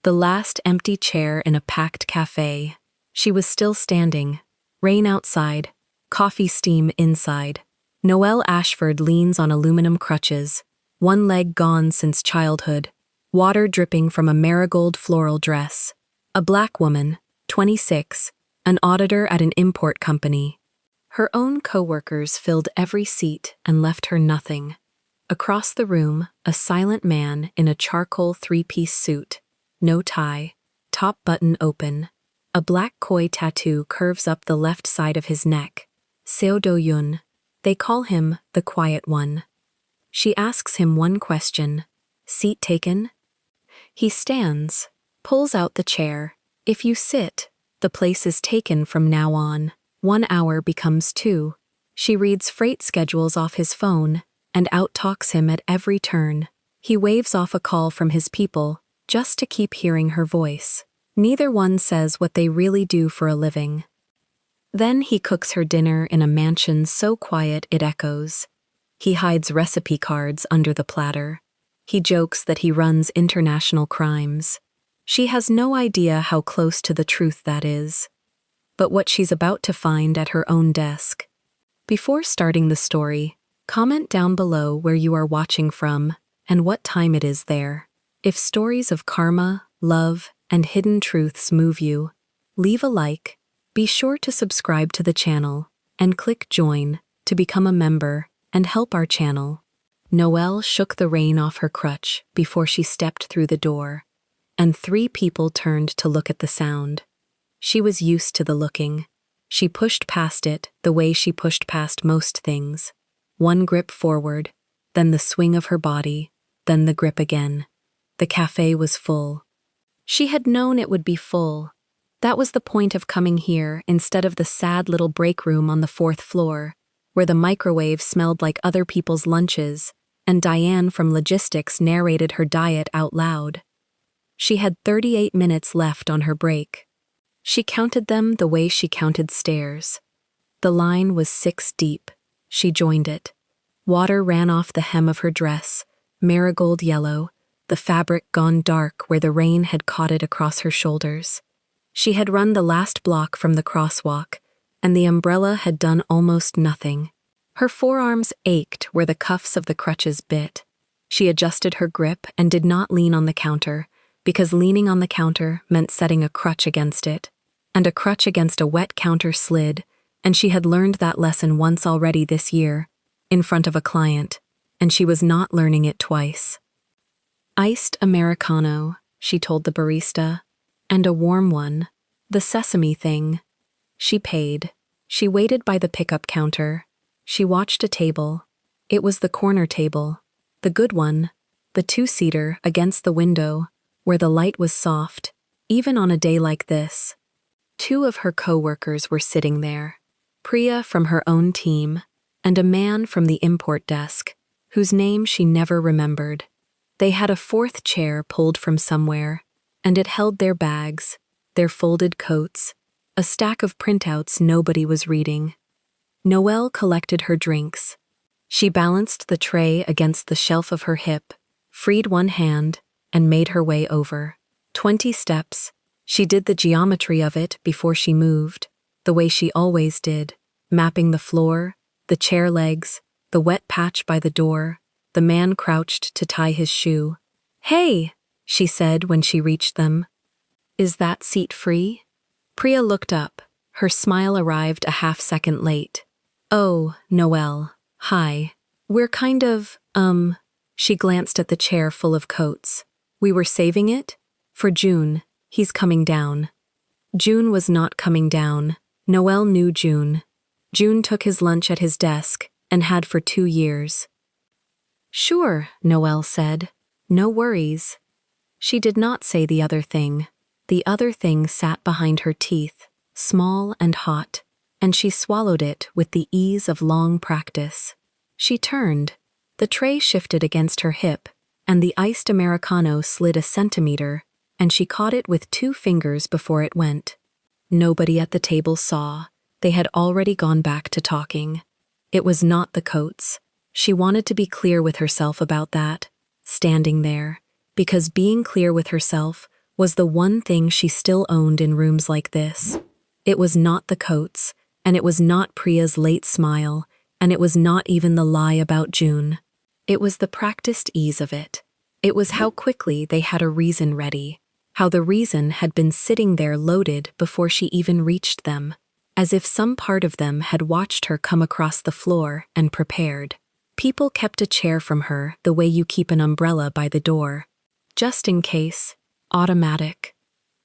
The last empty chair in a packed cafe. She was still standing. Rain outside, coffee steam inside. Noelle Ashford leans on aluminum crutches, one leg gone since childhood, water dripping from a marigold floral dress. A black woman, 26, an auditor at an import company. Her own co-workers filled every seat and left her nothing. Across the room, a silent man in a charcoal three-piece suit, no tie, top button open. A black koi tattoo curves up the left side of his neck. Seo Do-yun. They call him the Quiet One. She asks him one question. Seat taken? He stands, pulls out the chair. If you sit, the place is taken from now on. 1 hour becomes 2. She reads freight schedules off his phone and out-talks him at every turn. He waves off a call from his people just to keep hearing her voice. Neither one says what they really do for a living. Then he cooks her dinner in a mansion so quiet it echoes. He hides recipe cards under the platter. He jokes that he runs international crimes. She has no idea how close to the truth that is. But what she's about to find at her own desk. Before starting the story, comment down below where you are watching from and what time it is there. If stories of karma, love, and hidden truths move you, leave a like, be sure to subscribe to the channel, and click join to become a member and help our channel. Noelle shook the rain off her crutch before she stepped through the door, and 3 people turned to look at the sound. She was used to the looking. She pushed past it the way she pushed past most things. One grip forward, then the swing of her body, then the grip again. The cafe was full. She had known it would be full. That was the point of coming here instead of the sad little break room on the 4th floor, where the microwave smelled like other people's lunches, and Diane from logistics narrated her diet out loud. She had 38 minutes left on her break. She counted them the way she counted stairs. The line was 6 deep. She joined it. Water ran off the hem of her dress, marigold yellow, the fabric gone dark where the rain had caught it across her shoulders. She had run the last block from the crosswalk, and the umbrella had done almost nothing. Her forearms ached where the cuffs of the crutches bit. She adjusted her grip and did not lean on the counter, because leaning on the counter meant setting a crutch against it. And a crutch against a wet counter slid, and she had learned that lesson once already this year, in front of a client, and she was not learning it twice. Iced Americano, she told the barista, and a warm one, the sesame thing. She paid. She waited by the pickup counter. She watched a table. It was the corner table, the good one, the 2-seater against the window, where the light was soft, even on a day like this. 2 of her co-workers were sitting there, Priya from her own team, and a man from the import desk, whose name she never remembered. They had a 4th chair pulled from somewhere, and it held their bags, their folded coats, a stack of printouts nobody was reading. Noelle collected her drinks. She balanced the tray against the shelf of her hip, freed one hand, and made her way over. 20 steps. She did the geometry of it before she moved, the way she always did, mapping the floor, the chair legs, the wet patch by the door. The man crouched to tie his shoe. "Hey," she said when she reached them. "Is that seat free?" Priya looked up. Her smile arrived a half-second late. "Oh, Noelle. Hi. We're kind of, She glanced at the chair full of coats. "We were saving it? For June. He's coming down." June was not coming down. Noelle knew June. June took his lunch at his desk, and had for 2 years. "Sure," Noelle said. "No worries." She did not say the other thing. The other thing sat behind her teeth, small and hot, and she swallowed it with the ease of long practice. She turned. The tray shifted against her hip, and the iced Americano slid a centimeter, and she caught it with 2 fingers before it went. Nobody at the table saw. They had already gone back to talking. It was not the coats. She wanted to be clear with herself about that, standing there, because being clear with herself was the one thing she still owned in rooms like this. It was not the coats, and it was not Priya's late smile, and it was not even the lie about June. It was the practiced ease of it. It was how quickly they had a reason ready, how the reason had been sitting there loaded before she even reached them, as if some part of them had watched her come across the floor and prepared. People kept a chair from her the way you keep an umbrella by the door. Just in case. Automatic.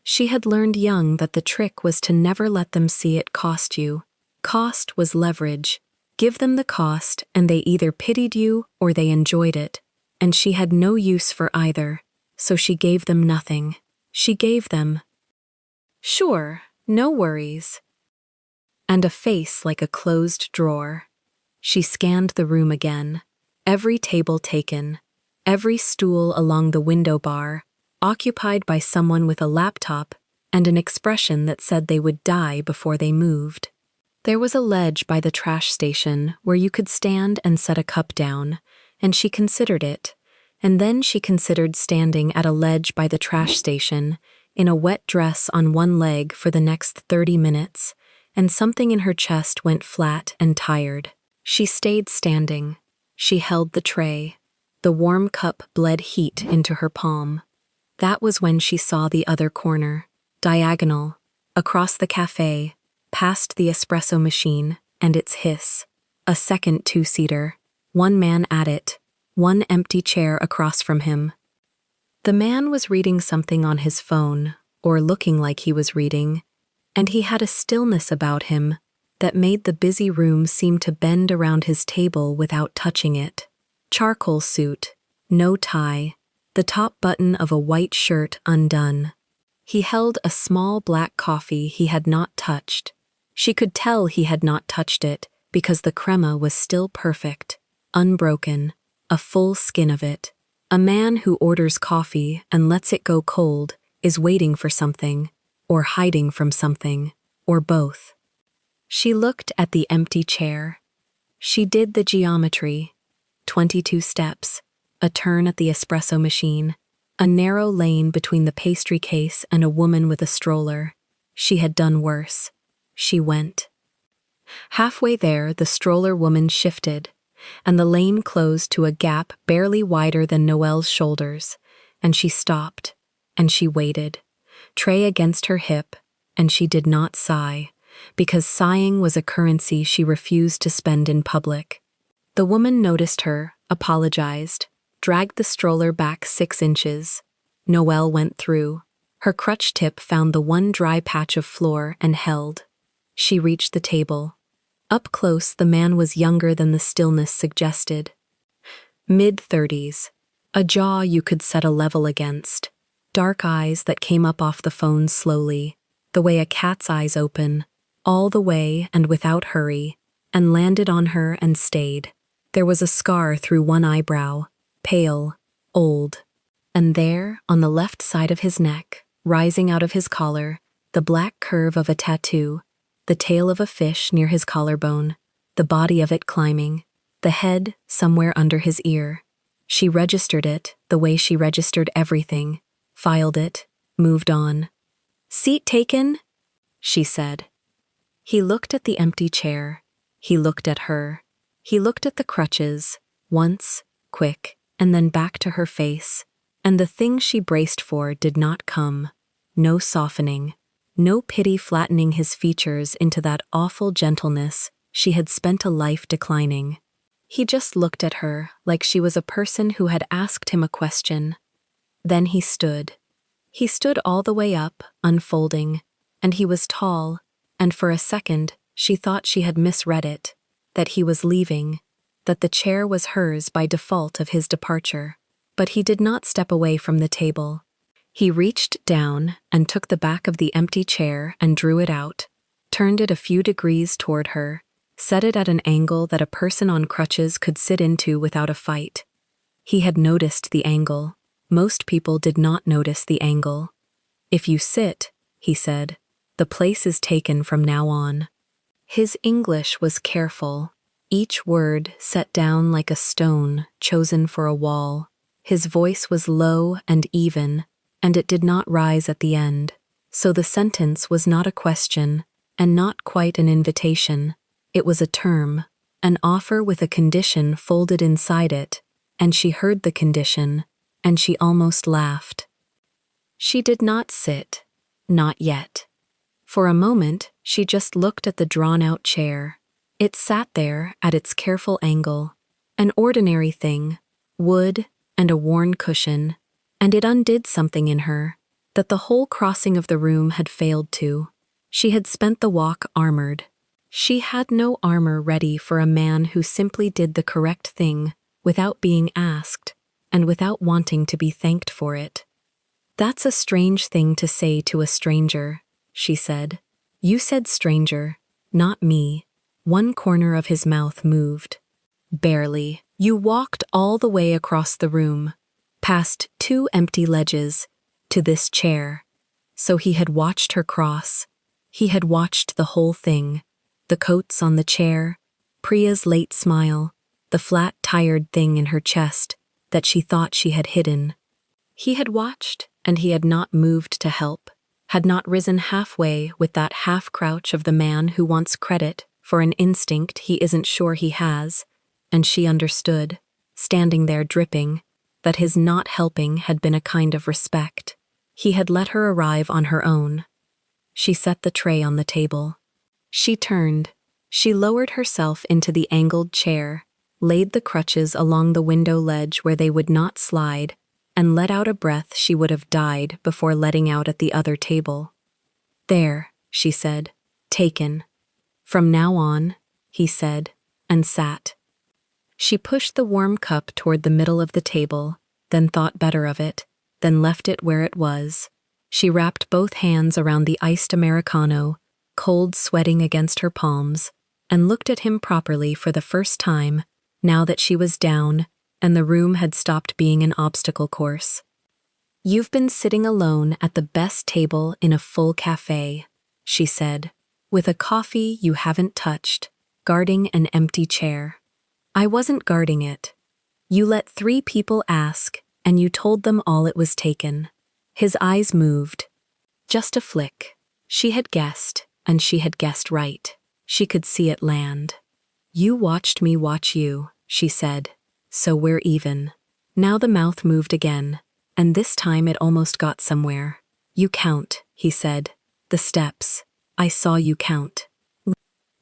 She had learned young that the trick was to never let them see it cost you. Cost was leverage. Give them the cost and they either pitied you or they enjoyed it. And she had no use for either, so she gave them nothing. She gave them, "Sure, no worries," and a face like a closed drawer. She scanned the room again. Every table taken, every stool along the window bar, occupied by someone with a laptop and an expression that said they would die before they moved. There was a ledge by the trash station where you could stand and set a cup down, and she considered it, and then she considered standing at a ledge by the trash station, in a wet dress on one leg for the next 30 minutes, and something in her chest went flat and tired. She stayed standing. She held the tray. The warm cup bled heat into her palm. That was when she saw the other corner, diagonal, across the cafe, past the espresso machine and its hiss. A second two-seater, one man at it, one empty chair across from him. The man was reading something on his phone, or looking like he was reading, and he had a stillness about him that made the busy room seem to bend around his table without touching it. Charcoal suit, no tie, the top button of a white shirt undone. He held a small black coffee he had not touched. She could tell he had not touched it because the crema was still perfect, unbroken, a full skin of it. A man who orders coffee and lets it go cold is waiting for something, or hiding from something, or both. She looked at the empty chair. She did the geometry. 22 steps, a turn at the espresso machine, a narrow lane between the pastry case and a woman with a stroller. She had done worse. She went. Halfway there, the stroller woman shifted, and the lane closed to a gap barely wider than Noelle's shoulders, and she stopped, and she waited, tray against her hip, and she did not sigh, because sighing was a currency she refused to spend in public. The woman noticed her, apologized, dragged the stroller back 6 inches. Noelle went through. Her crutch tip found the one dry patch of floor and held. She reached the table. Up close, the man was younger than the stillness suggested. Mid-30s, a jaw you could set a level against, dark eyes that came up off the phone slowly, the way a cat's eyes open, all the way and without hurry, and landed on her and stayed. There was a scar through one eyebrow, pale, old, and there, on the left side of his neck, rising out of his collar, the black curve of a tattoo, the tail of a fish near his collarbone, the body of it climbing, the head somewhere under his ear. She registered it the way she registered everything, filed it, moved on. "Seat taken?" she said. He looked at the empty chair. He looked at her. He looked at the crutches, once, quick, and then back to her face, and the thing she braced for did not come. No softening, no pity flattening his features into that awful gentleness she had spent a life declining. He just looked at her like she was a person who had asked him a question. Then he stood. He stood all the way up, unfolding, and he was tall, and for a second she thought she had misread it, that he was leaving, that the chair was hers by default of his departure. But he did not step away from the table. He reached down and took the back of the empty chair and drew it out, turned it a few degrees toward her, set it at an angle that a person on crutches could sit into without a fight. He had noticed the angle. Most people did not notice the angle. "If you sit," he said, "the place is taken from now on." His English was careful, each word set down like a stone chosen for a wall. His voice was low and even, and it did not rise at the end. So the sentence was not a question, and not quite an invitation. It was a term, an offer with a condition folded inside it, and she heard the condition, and she almost laughed. She did not sit. Not yet. For a moment, she just looked at the drawn-out chair. It sat there at its careful angle, an ordinary thing, wood and a worn cushion, and it undid something in her that the whole crossing of the room had failed to. She had spent the walk armored. She had no armor ready for a man who simply did the correct thing without being asked and without wanting to be thanked for it. "That's a strange thing to say to a stranger," she said. "You said stranger, not me." One corner of his mouth moved. "Barely. You walked all the way across the room, past 2 empty ledges, to this chair." So he had watched her cross. He had watched the whole thing. The coats on the chair, Priya's late smile, the flat, tired thing in her chest that she thought she had hidden. He had watched, and he had not moved to help, had not risen halfway with that half-crouch of the man who wants credit for an instinct he isn't sure he has, and she understood, standing there dripping, that his not helping had been a kind of respect. He had let her arrive on her own. She set the tray on the table. She turned. She lowered herself into the angled chair, laid the crutches along the window ledge where they would not slide, and let out a breath she would have died before letting out at the other table. "There," she said, "taken. From now on," he said, and sat. She pushed the warm cup toward the middle of the table, then thought better of it, then left it where it was. She wrapped both hands around the iced Americano, cold sweating against her palms, and looked at him properly for the first time, now that she was down and the room had stopped being an obstacle course. "You've been sitting alone at the best table in a full cafe," she said, "with a coffee you haven't touched, guarding an empty chair." "I wasn't guarding it. You let 3 people ask, and you told them all it was taken." His eyes moved. Just a flick. She had guessed, and she had guessed right. She could see it land. "You watched me watch you," she said, "so we're even." Now the mouth moved again, and this time it almost got somewhere. "You count," he said. "The steps. I saw you count."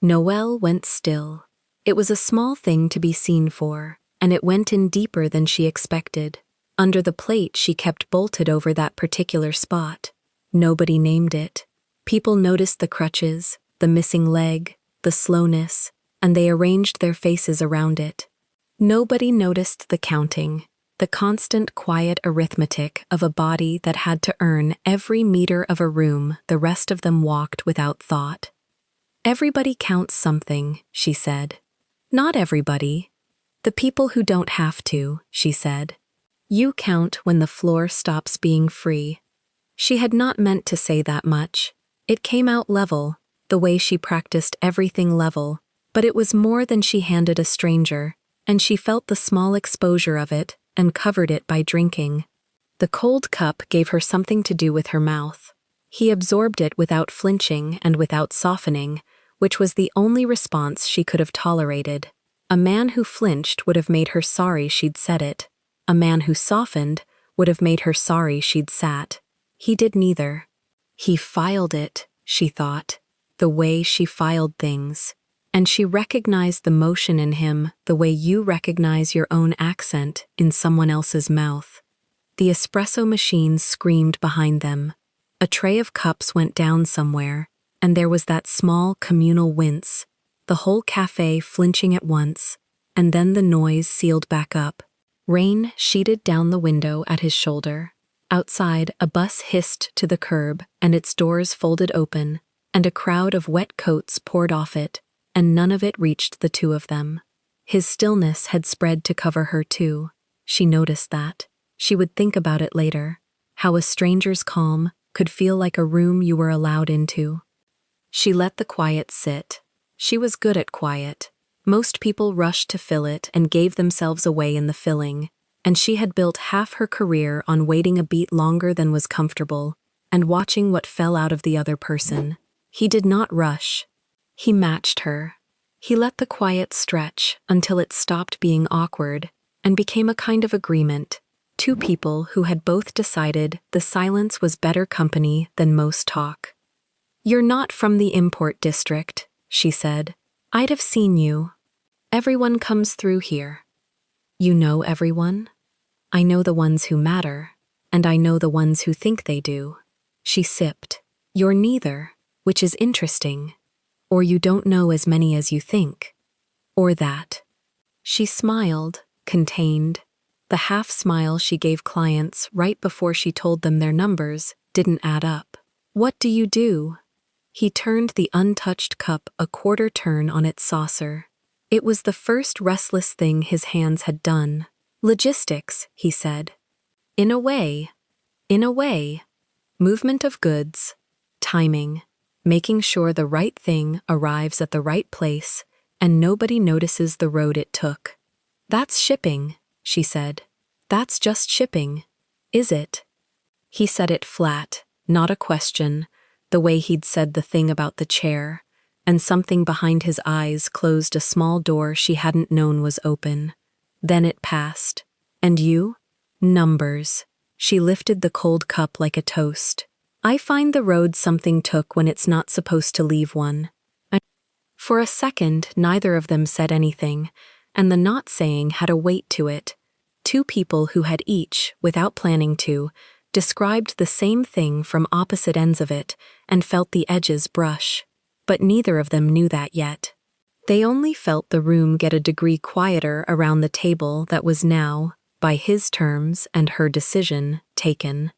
Noelle went still. It was a small thing to be seen for, and it went in deeper than she expected. Under the plate she kept bolted over that particular spot. Nobody named it. People noticed the crutches, the missing leg, the slowness, and they arranged their faces around it. Nobody noticed the counting, the constant quiet arithmetic of a body that had to earn every meter of a room the rest of them walked without thought. "Everybody counts something," she said. "Not everybody. The people who don't have to," she said. "You count when the floor stops being free." She had not meant to say that much. It came out level, the way she practiced everything level, but it was more than she handed a stranger, and she felt the small exposure of it and covered it by drinking. The cold cup gave her something to do with her mouth. He absorbed it without flinching and without softening, which was the only response she could have tolerated. A man who flinched would have made her sorry she'd said it. A man who softened would have made her sorry she'd sat. He did neither. He filed it, she thought, the way she filed things. And she recognized the motion in him the way you recognize your own accent in someone else's mouth. The espresso machine screamed behind them. A tray of cups went down somewhere, and there was that small communal wince, the whole cafe flinching at once, and then the noise sealed back up. Rain sheeted down the window at his shoulder. Outside, a bus hissed to the curb, and its doors folded open, and a crowd of wet coats poured off it, and none of it reached the 2 of them. His stillness had spread to cover her too. She noticed that. She would think about it later, how a stranger's calm could feel like a room you were allowed into. She let the quiet sit. She was good at quiet. Most people rushed to fill it and gave themselves away in the filling. and she had built half her career on waiting a beat longer than was comfortable and watching what fell out of the other person. He did not rush. He matched her. He let the quiet stretch until it stopped being awkward and became a kind of agreement. Two people who had both decided the silence was better company than most talk. "You're not from the import district," she said. "I'd have seen you. Everyone comes through here." "You know everyone?" "I know the ones who matter, and I know the ones who think they do." She sipped. "You're neither, which is interesting. Or you don't know as many as you think. Or that." She smiled, contained. The half-smile she gave clients right before she told them their numbers didn't add up. "What do you do?" He turned the untouched cup a quarter turn on its saucer. It was the first restless thing his hands had done. "Logistics," he said. In a way. Movement of goods. Timing. Making sure the right thing arrives at the right place and nobody notices the road it took." "That's shipping," she said. "That's just shipping. Is it?" He said it flat, not a question, the way he'd said the thing about the chair, and something behind his eyes closed a small door she hadn't known was open. Then it passed. "And you?" "Numbers." She lifted the cold cup like a toast. "I find the road something took when it's not supposed to leave one." For a second, neither of them said anything, and the not saying had a weight to it. Two people who had each, without planning to, described the same thing from opposite ends of it and felt the edges brush. But neither of them knew that yet. They only felt the room get a degree quieter around the table that was now, by his terms and her decision, taken.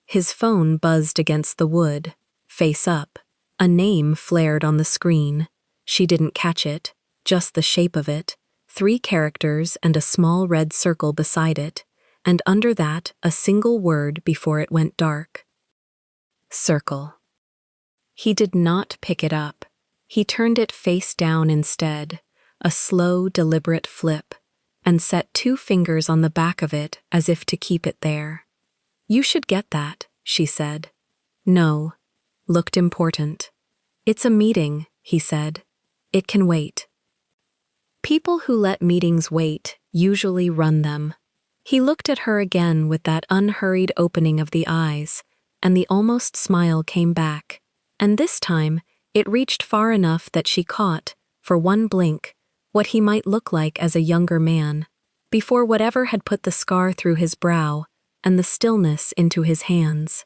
His phone buzzed against the wood, face up. A name flared on the screen. She didn't catch it, just the shape of it, 3 characters and a small red circle beside it, and under that a single word before it went dark. Circle. He did not pick it up. He turned it face down instead, a slow, deliberate flip, and set 2 fingers on the back of it as if to keep it there. "You should get that," she said. "No." Looked important. "It's a meeting," he said. "It can wait." People who let meetings wait usually run them. He looked at her again with that unhurried opening of the eyes, and the almost smile came back, and this time it reached far enough that she caught, for one blink, what he might look like as a younger man, before whatever had put the scar through his brow and the stillness into his hands.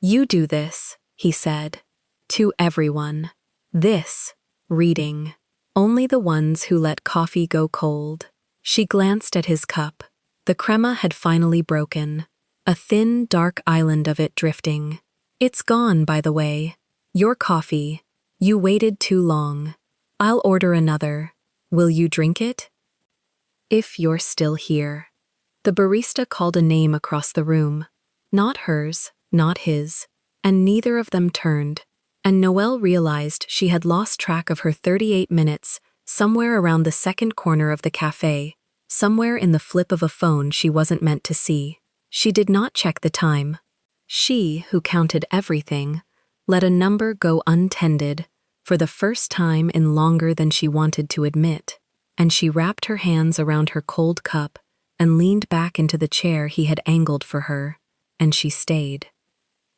"You do this," he said. "To everyone. This. Reading. Only the ones who let coffee go cold." She glanced at his cup. The crema had finally broken. A thin, dark island of it drifting. "It's gone, by the way. Your coffee. You waited too long. I'll order another. Will you drink it?" "If you're still here." The barista called a name across the room. Not hers, not his, and neither of them turned, and Noelle realized she had lost track of her 38 minutes somewhere around the second corner of the cafe, somewhere in the flip of a phone she wasn't meant to see. She did not check the time. She, who counted everything, let a number go untended for the first time in longer than she wanted to admit, and she wrapped her hands around her cold cup and leaned back into the chair he had angled for her, and she stayed.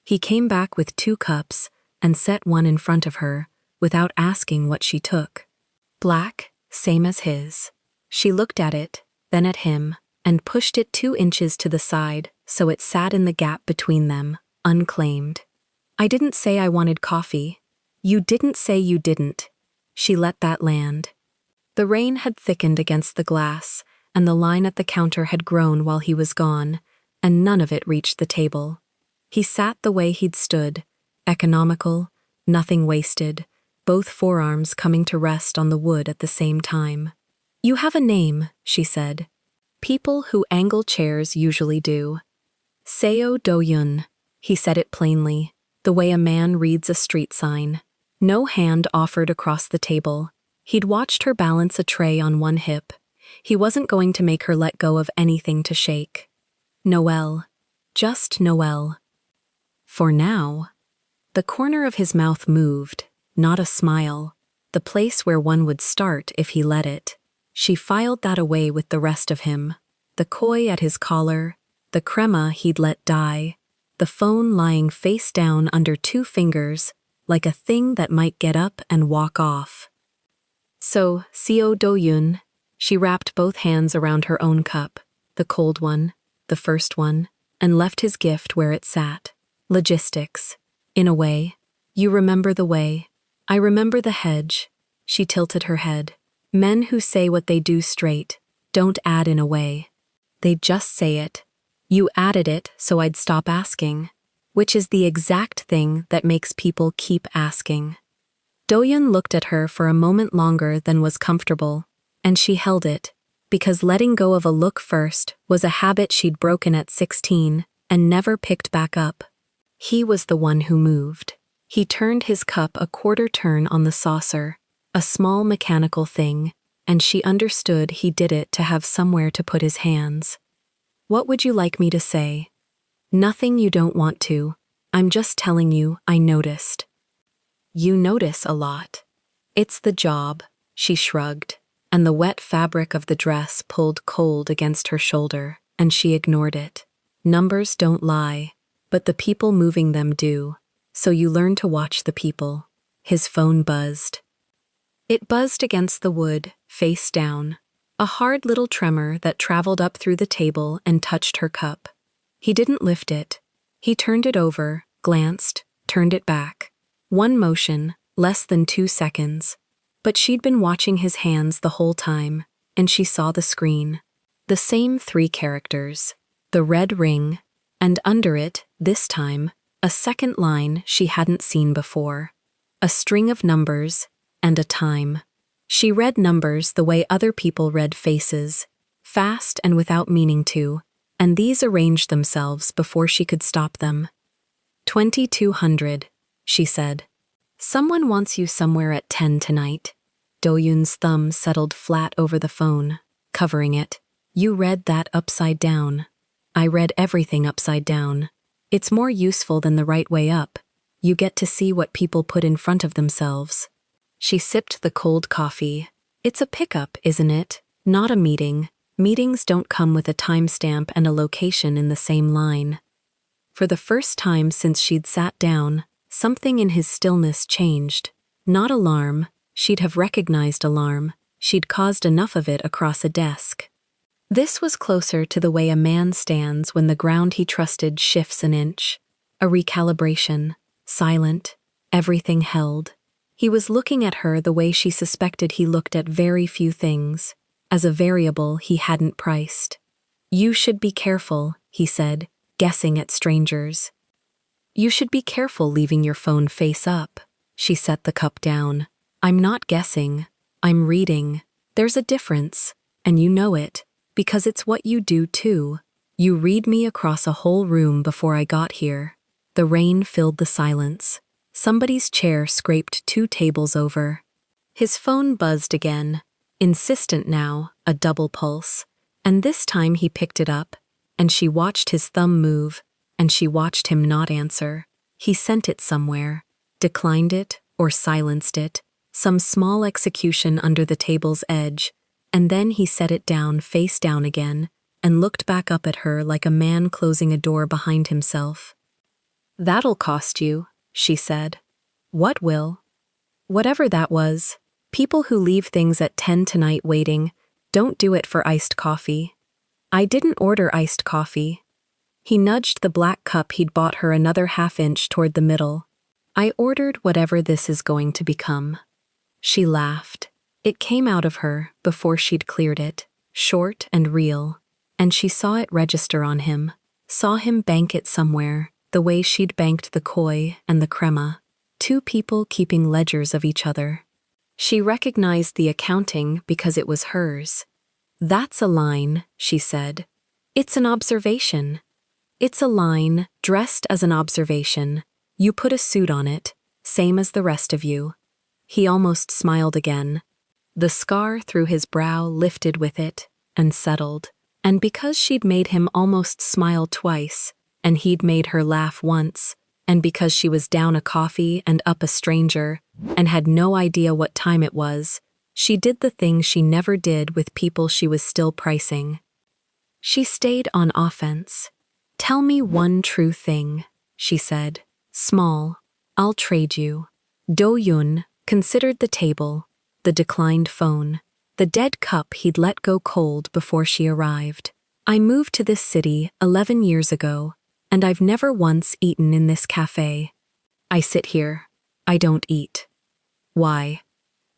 He came back with 2 cups and set one in front of her without asking what she took. Black, same as his. She looked at it, then at him, and pushed it 2 inches to the side so it sat in the gap between them, unclaimed. "I didn't say I wanted coffee." "You didn't say you didn't." She let that land. The rain had thickened against the glass, and the line at the counter had grown while he was gone, and none of it reached the table. He sat the way he'd stood, economical, nothing wasted, both forearms coming to rest on the wood at the same time. "You have a name," she said. "People who angle chairs usually do." "Seo Do-yun." He said it plainly, the way a man reads a street sign. No hand offered across the table. He'd watched her balance a tray on one hip, He wasn't going to make her let go of anything to shake. Noelle. Just Noelle. For now. The corner of his mouth moved, not a smile, the place where one would start if he let it. She filed that away with the rest of him. The koi at his collar, the crema he'd let die, the phone lying face down under 2 fingers, like a thing that might get up and walk off. So, Seo Do-yoon, she wrapped both hands around her own cup, the cold one, the first one, and left his gift where it sat. Logistics. In a way. You remember the way. I remember the hedge. She tilted her head. Men who say what they do straight don't add in a way. They just say it. You added it so I'd stop asking, which is the exact thing that makes people keep asking. Do-yoon looked at her for a moment longer than was comfortable, and she held it, because letting go of a look first was a habit she'd broken at 16 and never picked back up. He was the one who moved. He turned his cup a quarter turn on the saucer, a small mechanical thing, and she understood he did it to have somewhere to put his hands. What would you like me to say? Nothing you don't want to. I'm just telling you I noticed. You notice a lot. It's the job, she shrugged, and the wet fabric of the dress pulled cold against her shoulder, and she ignored it. Numbers don't lie, but the people moving them do, so you learn to watch the people. His phone buzzed. It buzzed against the wood, face down, a hard little tremor that traveled up through the table and touched her cup. He didn't lift it. He turned it over, glanced, turned it back. One motion, less than 2 seconds. But she'd been watching his hands the whole time, and she saw the screen. The same 3 characters. The red ring, and under it, this time, a second line she hadn't seen before. A string of numbers, and a time. She read numbers the way other people read faces, fast and without meaning to, and these arranged themselves before she could stop them. 2200, she said. Someone wants you somewhere at 10 tonight. Do-yoon's thumb settled flat over the phone, covering it. You read that upside down. I read everything upside down. It's more useful than the right way up. You get to see what people put in front of themselves. She sipped the cold coffee. It's a pickup, isn't it? Not a meeting. Meetings don't come with a timestamp and a location in the same line. For the first time since she'd sat down, something in his stillness changed. Not alarm. She'd have recognized alarm. She'd caused enough of it across a desk. This was closer to the way a man stands when the ground he trusted shifts an inch. A recalibration. Silent. Everything held. He was looking at her the way she suspected he looked at very few things, as a variable he hadn't priced. You should be careful, he said, guessing at strangers. You should be careful leaving your phone face up. She set the cup down. I'm not guessing. I'm reading. There's a difference, and you know it, because it's what you do too. You read me across a whole room before I got here. The rain filled the silence. Somebody's chair scraped 2 tables over. His phone buzzed again, insistent now, a double pulse, and this time he picked it up, and she watched his thumb move, and she watched him not answer. He sent it somewhere, declined it, or silenced it, some small execution under the table's edge, and then he set it down face down again, and looked back up at her like a man closing a door behind himself. That'll cost you, she said. What will? Whatever that was. People who leave things at 10 tonight waiting don't do it for iced coffee. I didn't order iced coffee. He nudged the black cup he'd bought her another half-inch toward the middle. I ordered whatever this is going to become. She laughed. It came out of her before she'd cleared it, short and real, and she saw it register on him, saw him bank it somewhere, the way she'd banked the koi and the crema, 2 people keeping ledgers of each other. She recognized the accounting because it was hers. That's a line, she said. It's an observation. It's a line, dressed as an observation. You put a suit on it, same as the rest of you. He almost smiled again. The scar through his brow lifted with it and settled. And because she'd made him almost smile twice, and he'd made her laugh once, and because she was down a coffee and up a stranger, and had no idea what time it was, she did the thing she never did with people she was still pricing. She stayed on offense. "Tell me one true thing," she said. "Small. I'll trade you." Do-yun considered the table, the declined phone, the dead cup he'd let go cold before she arrived. "I moved to this city 11 years ago, and I've never once eaten in this cafe. I sit here. I don't eat." "Why?"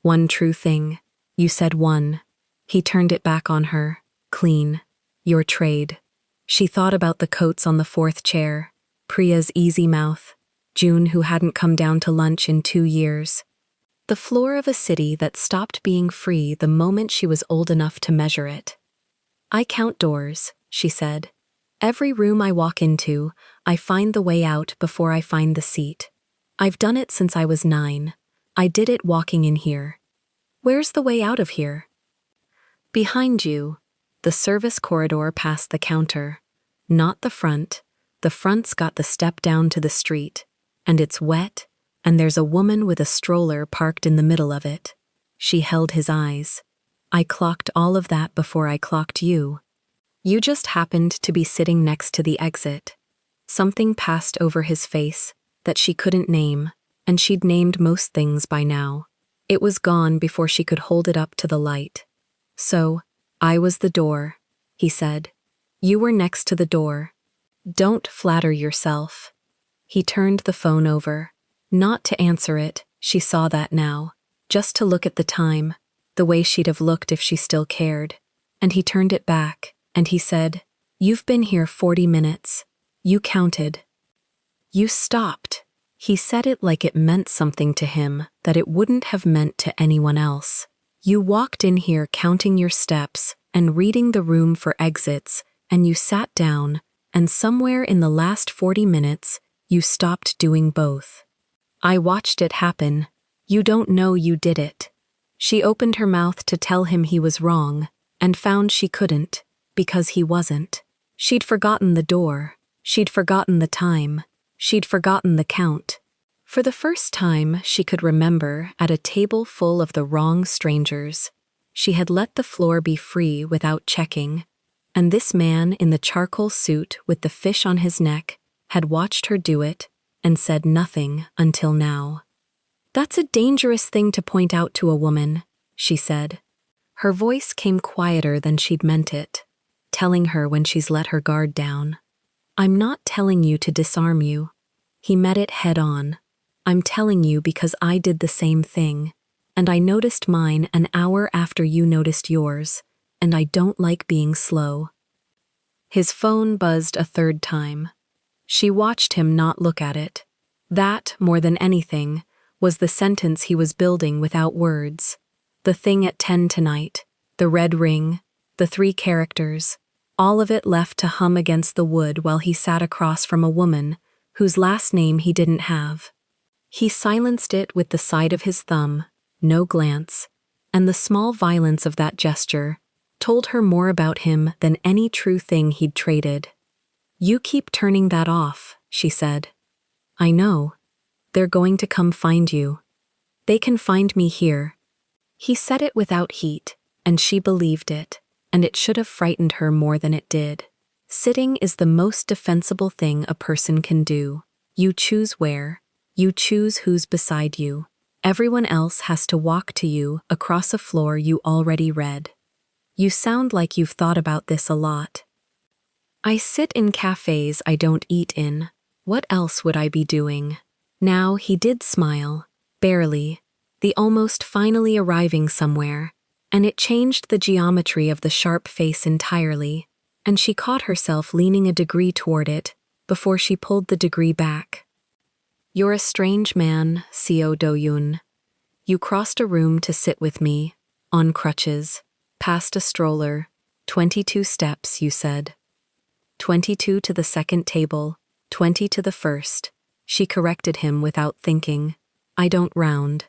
"One true thing. You said one." He turned it back on her. "Clean. Your trade." She thought about the coats on the fourth chair, Priya's easy mouth, June who hadn't come down to lunch in 2 years. The floor of a city that stopped being free the moment she was old enough to measure it. "I count doors," she said. "Every room I walk into, I find the way out before I find the seat. I've done it since I was 9. I did it walking in here. Where's the way out of here?" "Behind you." The service corridor past the counter. Not the front. The front's got the step down to the street. And it's wet, and there's a woman with a stroller parked in the middle of it. She held his eyes. "I clocked all of that before I clocked you. You just happened to be sitting next to the exit." Something passed over his face that she couldn't name, and she'd named most things by now. It was gone before she could hold it up to the light. "So, I was the door," he said. "You were next to the door. Don't flatter yourself." He turned the phone over. Not to answer it, she saw that now. Just to look at the time, the way she'd have looked if she still cared. And he turned it back, and he said, "You've been here 40 minutes. You counted. You stopped." He said it like it meant something to him that it wouldn't have meant to anyone else. "You walked in here counting your steps and reading the room for exits, and you sat down, and somewhere in the last 40 minutes, you stopped doing both. I watched it happen. You don't know you did it." She opened her mouth to tell him he was wrong, and found she couldn't, because he wasn't. She'd forgotten the door. She'd forgotten the time. She'd forgotten the count. For the first time she could remember, at a table full of the wrong strangers, she had let the floor be free without checking, and this man in the charcoal suit with the fish on his neck had watched her do it and said nothing until now. "That's a dangerous thing to point out to a woman," she said. Her voice came quieter than she'd meant it, telling her when she's let her guard down. "I'm not telling you to disarm you." He met it head on. "I'm telling you because I did the same thing, and I noticed mine an hour after you noticed yours, and I don't like being slow." His phone buzzed a third time. She watched him not look at it. That, more than anything, was the sentence he was building without words. The thing at 10 tonight, the red ring, the 3 characters, all of it left to hum against the wood while he sat across from a woman whose last name he didn't have. He silenced it with the side of his thumb, no glance, and the small violence of that gesture told her more about him than any true thing he'd traded. "You keep turning that off," she said. "I know. They're going to come find you. They can find me here." He said it without heat, and she believed it, and it should have frightened her more than it did. Sitting is the most defensible thing a person can do. You choose where. You choose who's beside you. Everyone else has to walk to you across a floor you already read. "You sound like you've thought about this a lot." "I sit in cafes I don't eat in. What else would I be doing?" Now he did smile, barely, the almost finally arriving somewhere, and it changed the geometry of the sharp face entirely, and she caught herself leaning a degree toward it before she pulled the degree back. "You're a strange man, Seo Do-yun. You crossed a room to sit with me, on crutches, past a stroller, 22 steps, you said. 22 to the second table, 20 to the first." She corrected him without thinking. "I don't round."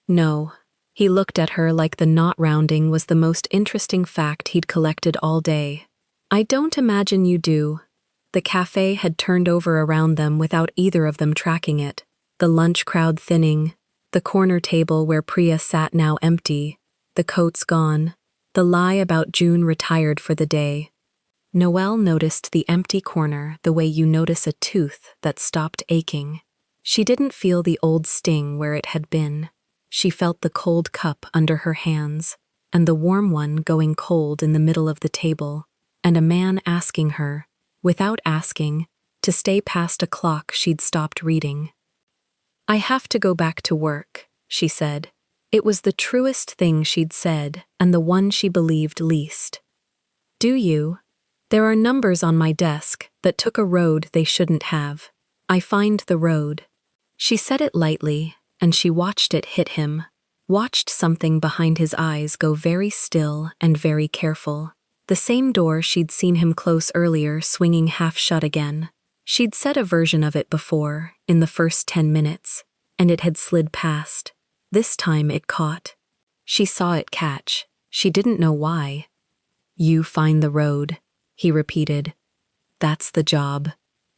"No." He looked at her like the knot rounding was the most interesting fact he'd collected all day. I don't imagine you do. The cafe had turned over around them without either of them tracking it, the lunch crowd thinning, the corner table where Priya sat now empty, the coats gone, the lie about June retired for the day. Noelle noticed the empty corner the way you notice a tooth that stopped aching. She didn't feel the old sting where it had been. She felt the cold cup under her hands, and the warm one going cold in the middle of the table, and a man asking her, without asking, to stay past a clock she'd stopped reading. I have to go back to work, she said. It was the truest thing she'd said, and the one she believed least. Do you? There are numbers on my desk that took a road they shouldn't have. I find the road. She said it lightly, and she watched it hit him, watched something behind his eyes go very still and very careful. The same door she'd seen him close earlier swinging half shut again. She'd said a version of it before, in the first 10 minutes, and it had slid past. This time it caught. She saw it catch. She didn't know why. You find the road, he repeated. That's the job.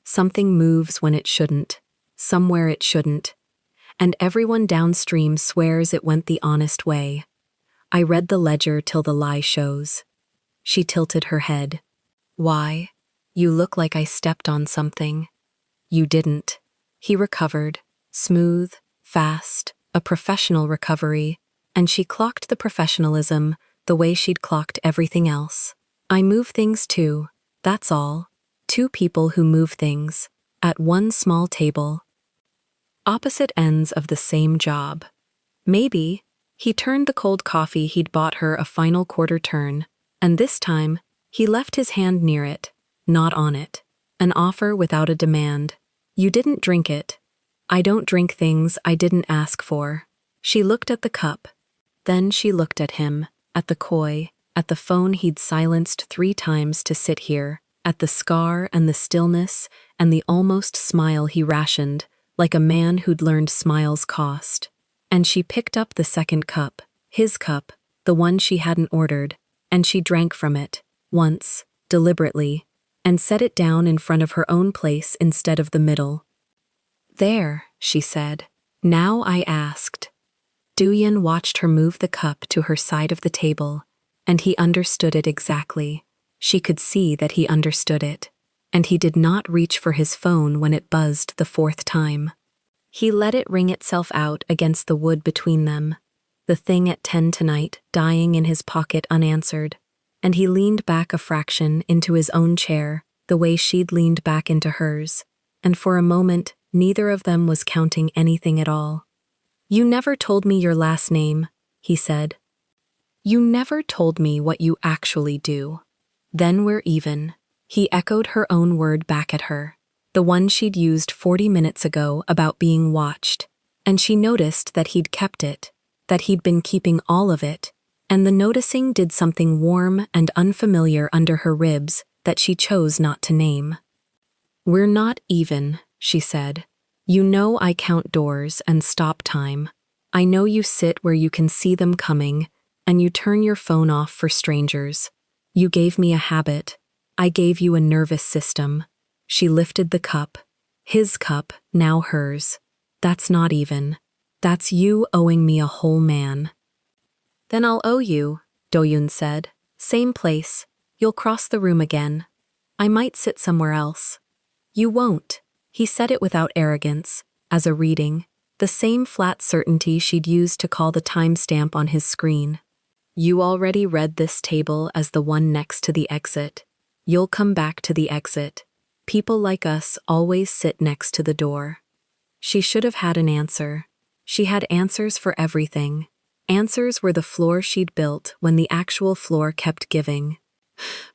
Something moves when it shouldn't, somewhere it shouldn't, and everyone downstream swears it went the honest way. I read the ledger till the lie shows. She tilted her head. Why? You look like I stepped on something. You didn't. He recovered, smooth, fast, a professional recovery, and she clocked the professionalism the way she'd clocked everything else. I move things too, that's all. Two people who move things, at one small table. Opposite ends of the same job. Maybe. He turned the cold coffee he'd bought her a final quarter turn, and this time, he left his hand near it, not on it. An offer without a demand. You didn't drink it. I don't drink things I didn't ask for. She looked at the cup. Then she looked at him, at the koi, at the phone he'd silenced 3 times to sit here, at the scar and the stillness and the almost smile he rationed, like a man who'd learned smiles cost. And she picked up the second cup, his cup, the one she hadn't ordered, and she drank from it, once, deliberately, and set it down in front of her own place instead of the middle. There, she said. Now I asked. Duyan watched her move the cup to her side of the table, and he understood it exactly. She could see that he understood it, and he did not reach for his phone when it buzzed the 4th time. He let it ring itself out against the wood between them, the thing at 10 tonight dying in his pocket unanswered, and he leaned back a fraction into his own chair, the way she'd leaned back into hers, and for a moment neither of them was counting anything at all. You never told me your last name, he said. You never told me what you actually do. Then we're even. He echoed her own word back at her, the one she'd used 40 minutes ago about being watched, and she noticed that he'd kept it, that he'd been keeping all of it, and the noticing did something warm and unfamiliar under her ribs that she chose not to name. We're not even, she said. You know I count doors and stop time. I know you sit where you can see them coming, and you turn your phone off for strangers. You gave me a habit. I gave you a nervous system. She lifted the cup. His cup, now hers. That's not even. That's you owing me a whole man. Then I'll owe you, Doyun said. Same place. You'll cross the room again. I might sit somewhere else. You won't. He said it without arrogance, as a reading, the same flat certainty she'd used to call the timestamp on his screen. You already read this table as the one next to the exit. You'll come back to the exit. People like us always sit next to the door. She should have had an answer. She had answers for everything. Answers were the floor she'd built when the actual floor kept giving.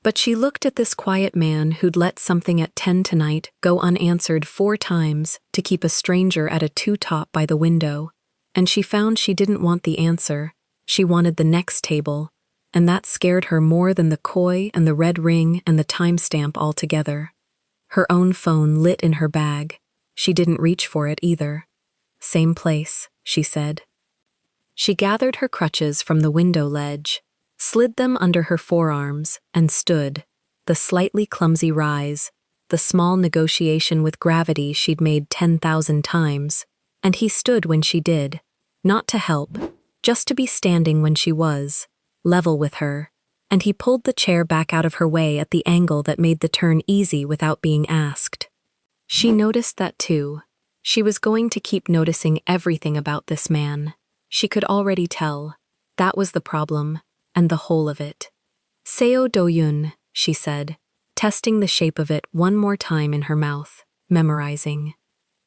But she looked at this quiet man who'd let something at 10 tonight go unanswered 4 times to keep a stranger at a 2-top by the window, and she found she didn't want the answer. She wanted the next table, and that scared her more than the koi and the red ring and the timestamp altogether. Her own phone lit in her bag. She didn't reach for it either. Same place, she said. She gathered her crutches from the window ledge, slid them under her forearms, and stood, the slightly clumsy rise, the small negotiation with gravity she'd made 10,000 times, and he stood when she did, not to help, just to be standing when she was, level with her, and he pulled the chair back out of her way at the angle that made the turn easy without being asked. She noticed that too. She was going to keep noticing everything about this man. She could already tell. That was the problem, and the whole of it. Seo Do-yun, she said, testing the shape of it one more time in her mouth, memorizing.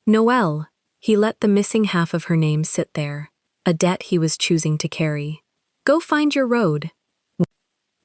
Noelle, he let the missing half of her name sit there, a debt he was choosing to carry. Go find your road.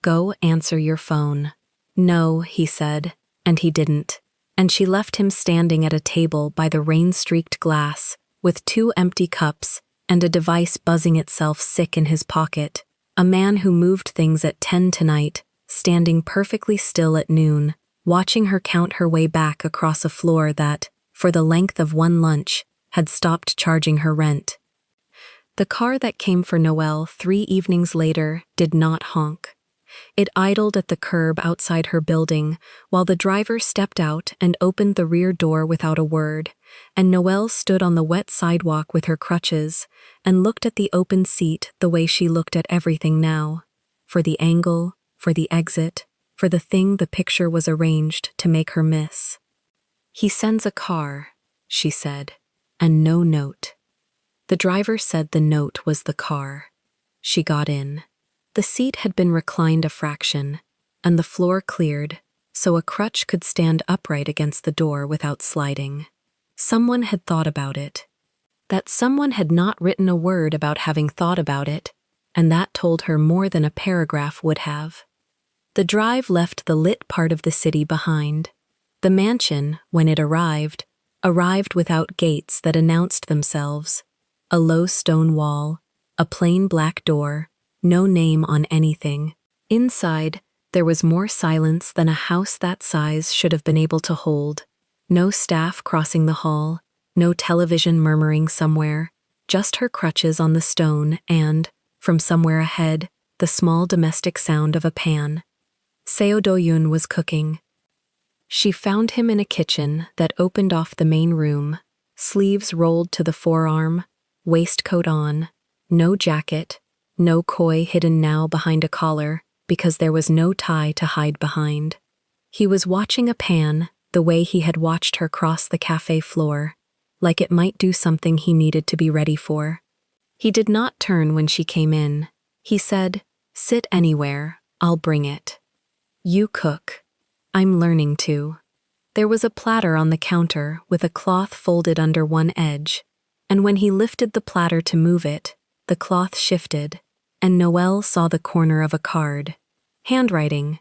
Go answer your phone. No, he said, and he didn't. And she left him standing at a table by the rain-streaked glass, with 2 empty cups and a device buzzing itself sick in his pocket. A man who moved things at 10 tonight, standing perfectly still at noon, watching her count her way back across a floor that, for the length of one lunch, had stopped charging her rent. The car that came for Noelle 3 evenings later did not honk. It idled at the curb outside her building while the driver stepped out and opened the rear door without a word, and Noelle stood on the wet sidewalk with her crutches and looked at the open seat the way she looked at everything now, for the angle, for the exit, for the thing the picture was arranged to make her miss. He sends a car, she said, and no note. The driver said the note was the car. She got in. The seat had been reclined a fraction, and the floor cleared, so a crutch could stand upright against the door without sliding. Someone had thought about it. That someone had not written a word about having thought about it, and that told her more than a paragraph would have. The drive left the lit part of the city behind. The mansion, when it arrived without gates that announced themselves. A low stone wall, a plain black door, no name on anything. Inside, there was more silence than a house that size should have been able to hold. No staff crossing the hall, no television murmuring somewhere, just her crutches on the stone and, from somewhere ahead, the small domestic sound of a pan. Seo Do-yun was cooking. She found him in a kitchen that opened off the main room, sleeves rolled to the forearm, waistcoat on, no jacket, no koi hidden now behind a collar because there was no tie to hide behind. He was watching a pan the way he had watched her cross the cafe floor, like it might do something he needed to be ready for. He did not turn when she came in. He said, "Sit anywhere, I'll bring it." "You cook." "I'm learning to." There was a platter on the counter with a cloth folded under one edge, and when he lifted the platter to move it, the cloth shifted, and Noelle saw the corner of a card. Handwriting.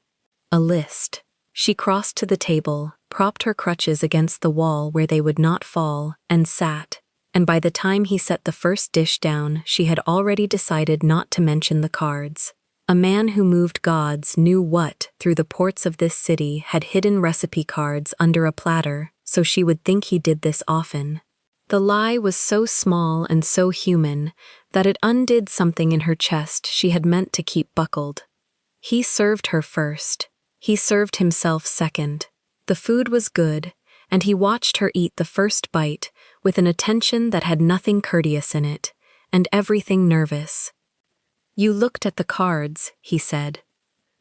A list. She crossed to the table, propped her crutches against the wall where they would not fall, and sat, and by the time he set the first dish down, she had already decided not to mention the cards. A man who moved gods knew what, through the ports of this city, had hidden recipe cards under a platter, so she would think he did this often. The lie was so small and so human that it undid something in her chest she had meant to keep buckled. He served her first. He served himself second. The food was good, and he watched her eat the first bite with an attention that had nothing courteous in it, and everything nervous. "You looked at the cards," he said.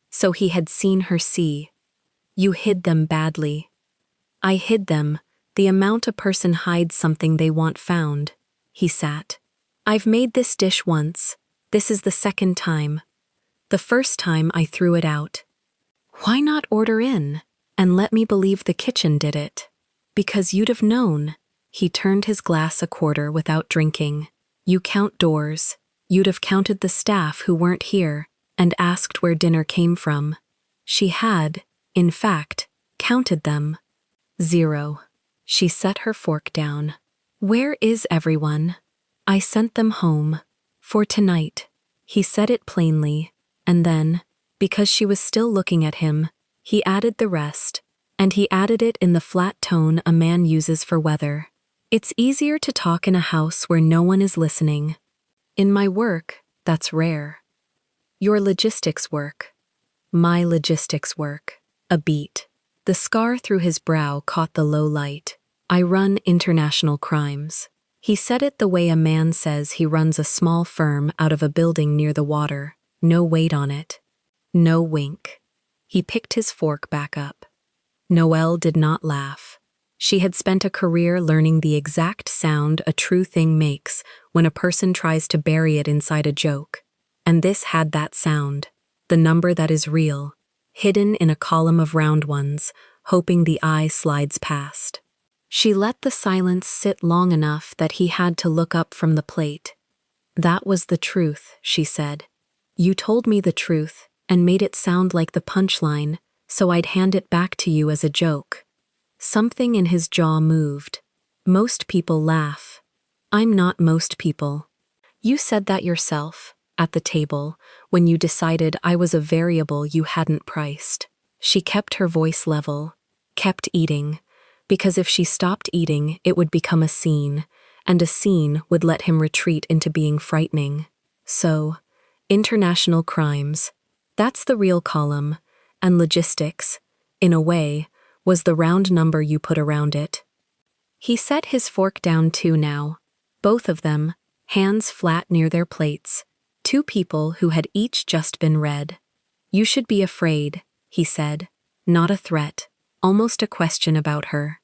So he had seen her see. "You hid them badly." "I hid them, the amount a person hides something they want found." He sat. "I've made this dish once. This is the second time. The first time I threw it out. Why not order in, and let me believe the kitchen did it? Because you'd have known." He turned his glass a quarter without drinking. "You count doors. You'd have counted the staff who weren't here, and asked where dinner came from." She had, in fact, counted them. 0. She set her fork down. "Where is everyone?" "I sent them home. For tonight." He said it plainly, and then, because she was still looking at him, he added the rest, and he added it in the flat tone a man uses for weather. "It's easier to talk in a house where no one is listening." In my work, that's rare. Your logistics work. My logistics work. A beat. The scar through his brow caught the low light. I run international crimes. He said it the way a man says he runs a small firm out of a building near the water. No weight on it. No wink. He picked his fork back up. Noelle did not laugh. She had spent a career learning the exact sound a true thing makes when a person tries to bury it inside a joke. And this had that sound, the number that is real, hidden in a column of round ones, hoping the eye slides past. She let the silence sit long enough that he had to look up from the plate. That was the truth, she said. You told me the truth and made it sound like the punchline, so I'd hand it back to you as a joke. Something in his jaw moved. Most people laugh. I'm not most people. You said that yourself, at the table, when you decided I was a variable you hadn't priced. She kept her voice level, kept eating, because if she stopped eating, it would become a scene, and a scene would let him retreat into being frightening. So, international crimes, that's the real column, and logistics, in a way, was the round number you put around it. He set his fork down too now, both of them, hands flat near their plates, two people who had each just been read. You should be afraid, he said, not a threat, almost a question about her.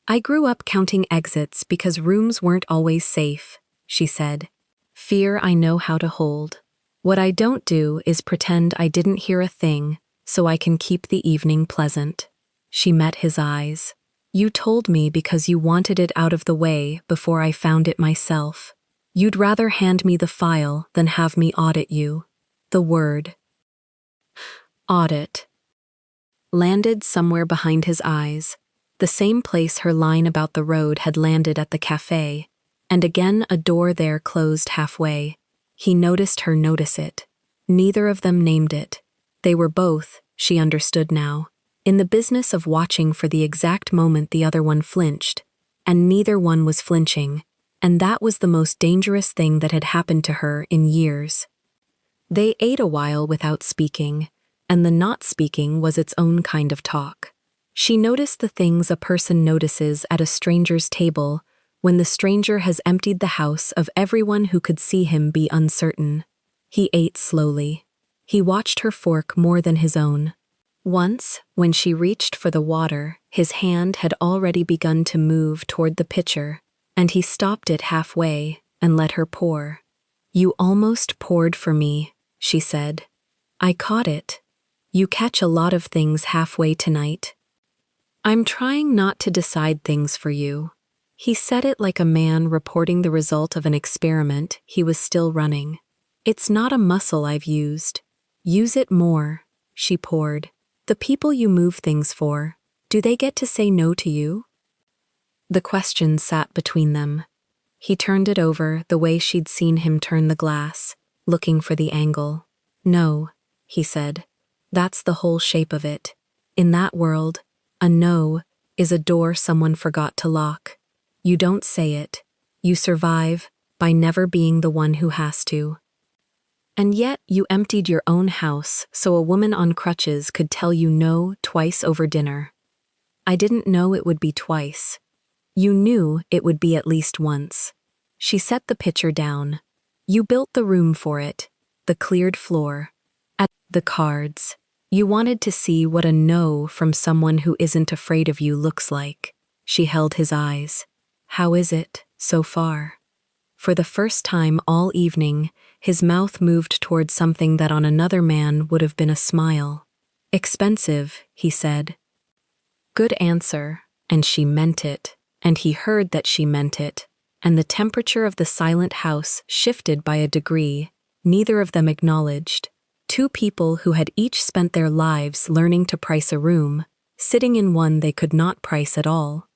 I grew up counting exits because rooms weren't always safe, she said. Fear I know how to hold. What I don't do is pretend I didn't hear a thing so I can keep the evening pleasant. She met his eyes. You told me because you wanted it out of the way before I found it myself. You'd rather hand me the file than have me audit you. The word audit landed somewhere behind his eyes, the same place her line about the road had landed at the cafe, and again a door there closed halfway. He noticed her notice it. Neither of them named it. They were both, she understood now, in the business of watching for the exact moment the other one flinched, and neither one was flinching, and that was the most dangerous thing that had happened to her in years. They ate a while without speaking, and the not speaking was its own kind of talk. She noticed the things a person notices at a stranger's table when the stranger has emptied the house of everyone who could see him be uncertain. He ate slowly. He watched her fork more than his own. Once, when she reached for the water, his hand had already begun to move toward the pitcher, and he stopped it halfway and let her pour. You almost poured for me, she said. I caught it. You catch a lot of things halfway tonight. I'm trying not to decide things for you. He said it like a man reporting the result of an experiment he was still running. It's not a muscle I've used. Use it more, she poured. The people you move things for, do they get to say no to you? The question sat between them. He turned it over the way she'd seen him turn the glass, looking for the angle. No, he said. That's the whole shape of it. In that world, a no is a door someone forgot to lock. You don't say it. You survive by never being the one who has to. And yet you emptied your own house so a woman on crutches could tell you no twice over dinner. I didn't know it would be twice. You knew it would be at least once. She set the pitcher down. You built the room for it, the cleared floor, at the cards. You wanted to see what a no from someone who isn't afraid of you looks like. She held his eyes. How is it, so far? For the first time all evening, his mouth moved toward something that on another man would have been a smile. Expensive, he said. Good answer, and she meant it, and he heard that she meant it, and the temperature of the silent house shifted by a degree neither of them acknowledged. Two people who had each spent their lives learning to price a room, sitting in one they could not price at all.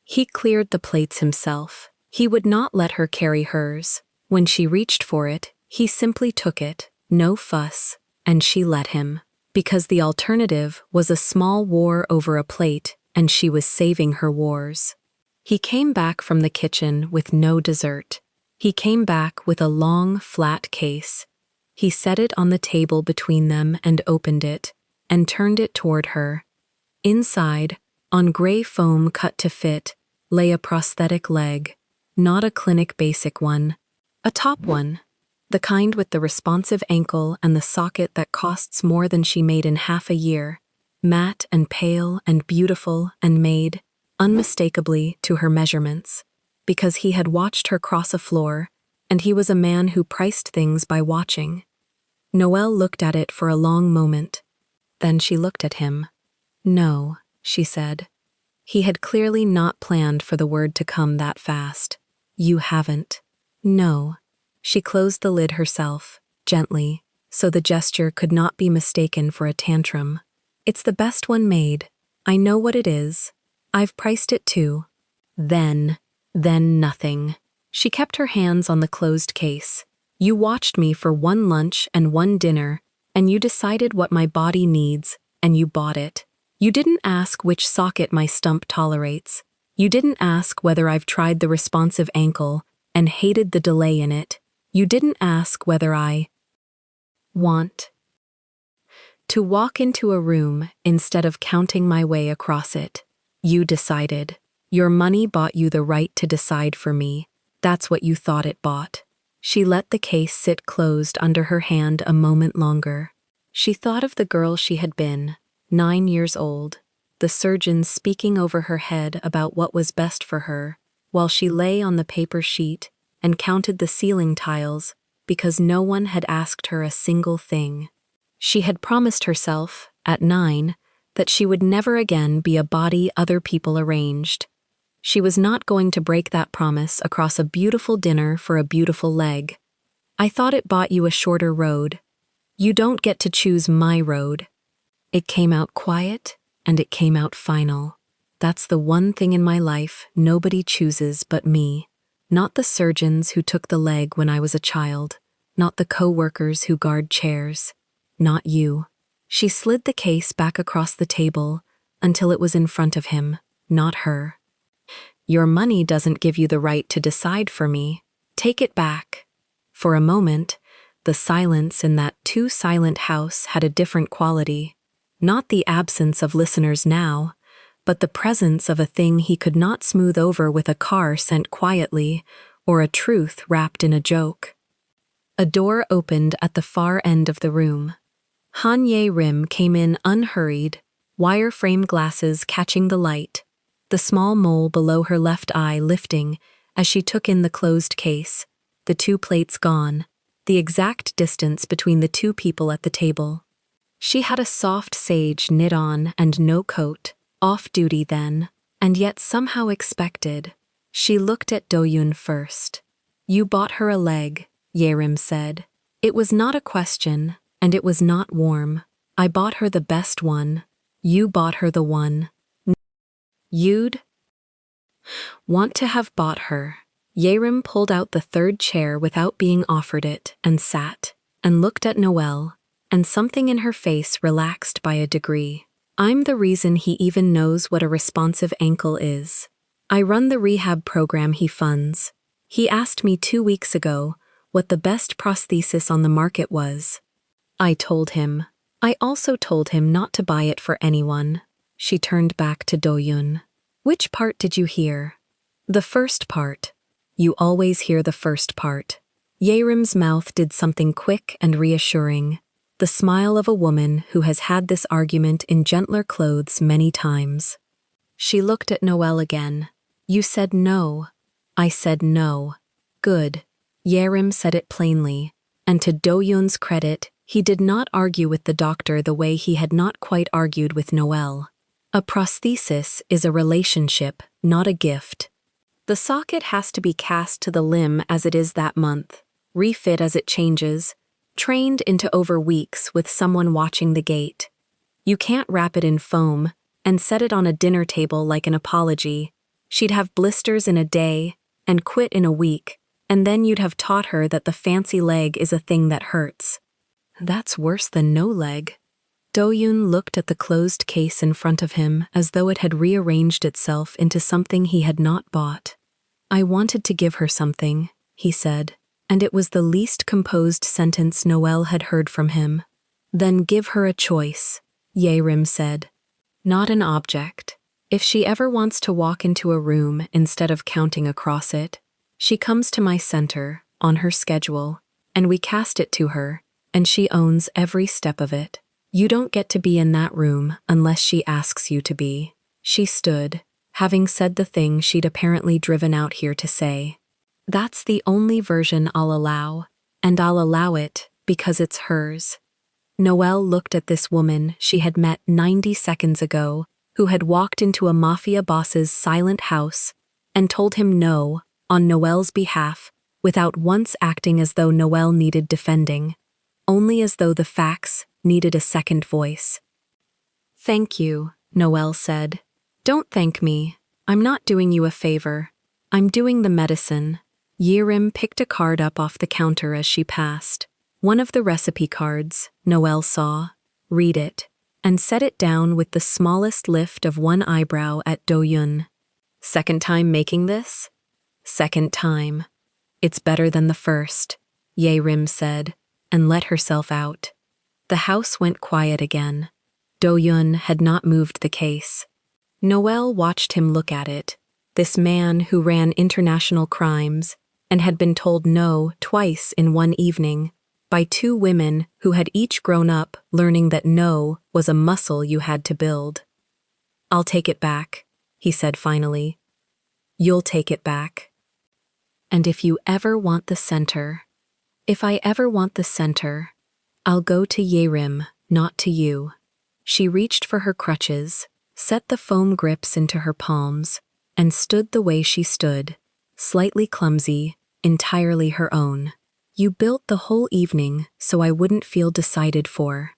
He cleared the plates himself. He would not let her carry hers. When she reached for it, he simply took it, no fuss, and she let him, because the alternative was a small war over a plate, and she was saving her wars. He came back from the kitchen with no dessert. He came back with a long, flat case. He set it on the table between them and opened it, and turned it toward her. Inside, on gray foam cut to fit, lay a prosthetic leg, not a clinic basic one, a top one, the kind with the responsive ankle and the socket that costs more than she made in half a year, matte and pale and beautiful and made, unmistakably, to her measurements, because he had watched her cross a floor, and he was a man who priced things by watching. Noelle looked at it for a long moment. Then she looked at him. "No," she said. He had clearly not planned for the word to come that fast. "You haven't." "No." She closed the lid herself, gently, so the gesture could not be mistaken for a tantrum. "It's the best one made. I know what it is. I've priced it too." Then nothing. She kept her hands on the closed case. "You watched me for one lunch and one dinner, and you decided what my body needs, and you bought it. You didn't ask which socket my stump tolerates. You didn't ask whether I've tried the responsive ankle and hated the delay in it. You didn't ask whether I want to walk into a room instead of counting my way across it. You decided. Your money bought you the right to decide for me. That's what you thought it bought." She let the case sit closed under her hand a moment longer. She thought of the girl she had been, 9 years old, the surgeon speaking over her head about what was best for her, while she lay on the paper sheet and counted the ceiling tiles because no one had asked her a single thing. She had promised herself, at 9, that she would never again be a body other people arranged. She was not going to break that promise across a beautiful dinner for a beautiful leg. "I thought it bought you a shorter road. You don't get to choose my road." It came out quiet, and it came out final. That's the one thing in my life nobody chooses but me. Not the surgeons who took the leg when I was a child, not the co-workers who guard chairs, not you. She slid the case back across the table until it was in front of him, not her. "Your money doesn't give you the right to decide for me. Take it back." For a moment, the silence in that too silent house had a different quality. Not the absence of listeners now, but the presence of a thing he could not smooth over with a car sent quietly, or a truth wrapped in a joke. A door opened at the far end of the room. Han Ye-rim came in unhurried, wire-frame glasses catching the light, the small mole below her left eye lifting as she took in the closed case, the 2 plates gone, the exact distance between the 2 people at the table. She had a soft sage knit on and no coat, off-duty then, and yet somehow expected. She looked at Do-yoon first. "You bought her a leg," Ye-rim said. "It was not a question, and it was not warm. I bought her the best one. You bought her the one you'd want to have bought her." Ye-rim pulled out the 3rd chair without being offered it and sat, and looked at Noelle, and something in her face relaxed by a degree. "I'm the reason he even knows what a responsive ankle is. I run the rehab program he funds. He asked me 2 weeks ago what the best prosthesis on the market was. I told him. I also told him not to buy it for anyone." She turned back to Do-yoon. "Which part did you hear?" "The first part." "You always hear the first part." Ye-rim's mouth did something quick and reassuring, the smile of a woman who has had this argument in gentler clothes many times. She looked at Noelle again. "You said no." "I said no." "Good." Ye-rim said it plainly, and to Do-yoon's credit, he did not argue with the doctor the way he had not quite argued with Noelle. A prosthesis is a relationship, not a gift. The socket has to be cast to the limb as it is that month, refit as it changes, trained into over weeks with someone watching the gate. You can't wrap it in foam and set it on a dinner table like an apology. She'd have blisters in a day and quit in a week, and then you'd have taught her that the fancy leg is a thing that hurts. That's worse than no leg. Do-yoon looked at the closed case in front of him as though it had rearranged itself into something he had not bought. "I wanted to give her something," he said, and it was the least composed sentence Noel had heard from him. Then give her a choice, Yerim said. Not an object. If she ever wants to walk into a room instead of counting across it, she comes to my center, on her schedule, and we cast it to her, and she owns every step of it. You don't get to be in that room unless she asks you to be. She stood, having said the thing she'd apparently driven out here to say. That's the only version I'll allow, and I'll allow it because it's hers. Noel looked at this woman she had met 90 seconds ago, who had walked into a Mafia boss's silent house and told him no, on Noel's behalf, without once acting as though Noel needed defending, only as though the facts needed a second voice. Thank you, Noel said. Don't thank me. I'm not doing you a favor. I'm doing the medicine. Yerim picked a card up off the counter as she passed. One of the recipe cards, Noel saw. Read it, and set it down with the smallest lift of one eyebrow at Do-yun. Second time making this? Second time. It's better than the first, Yerim said, and let herself out. The house went quiet again. Do-yun had not moved the case. Noel watched him look at it, this man who ran international crimes and had been told no twice in one evening by two women who had each grown up learning that no was a muscle you had to build. I'll take it back, he said finally. You'll take it back. And if you ever want the center, if I ever want the center, I'll go to Yerim, not to you. She reached for her crutches, set the foam grips into her palms, and stood the way she stood, slightly clumsy, entirely her own. You built the whole evening so I wouldn't feel decided for.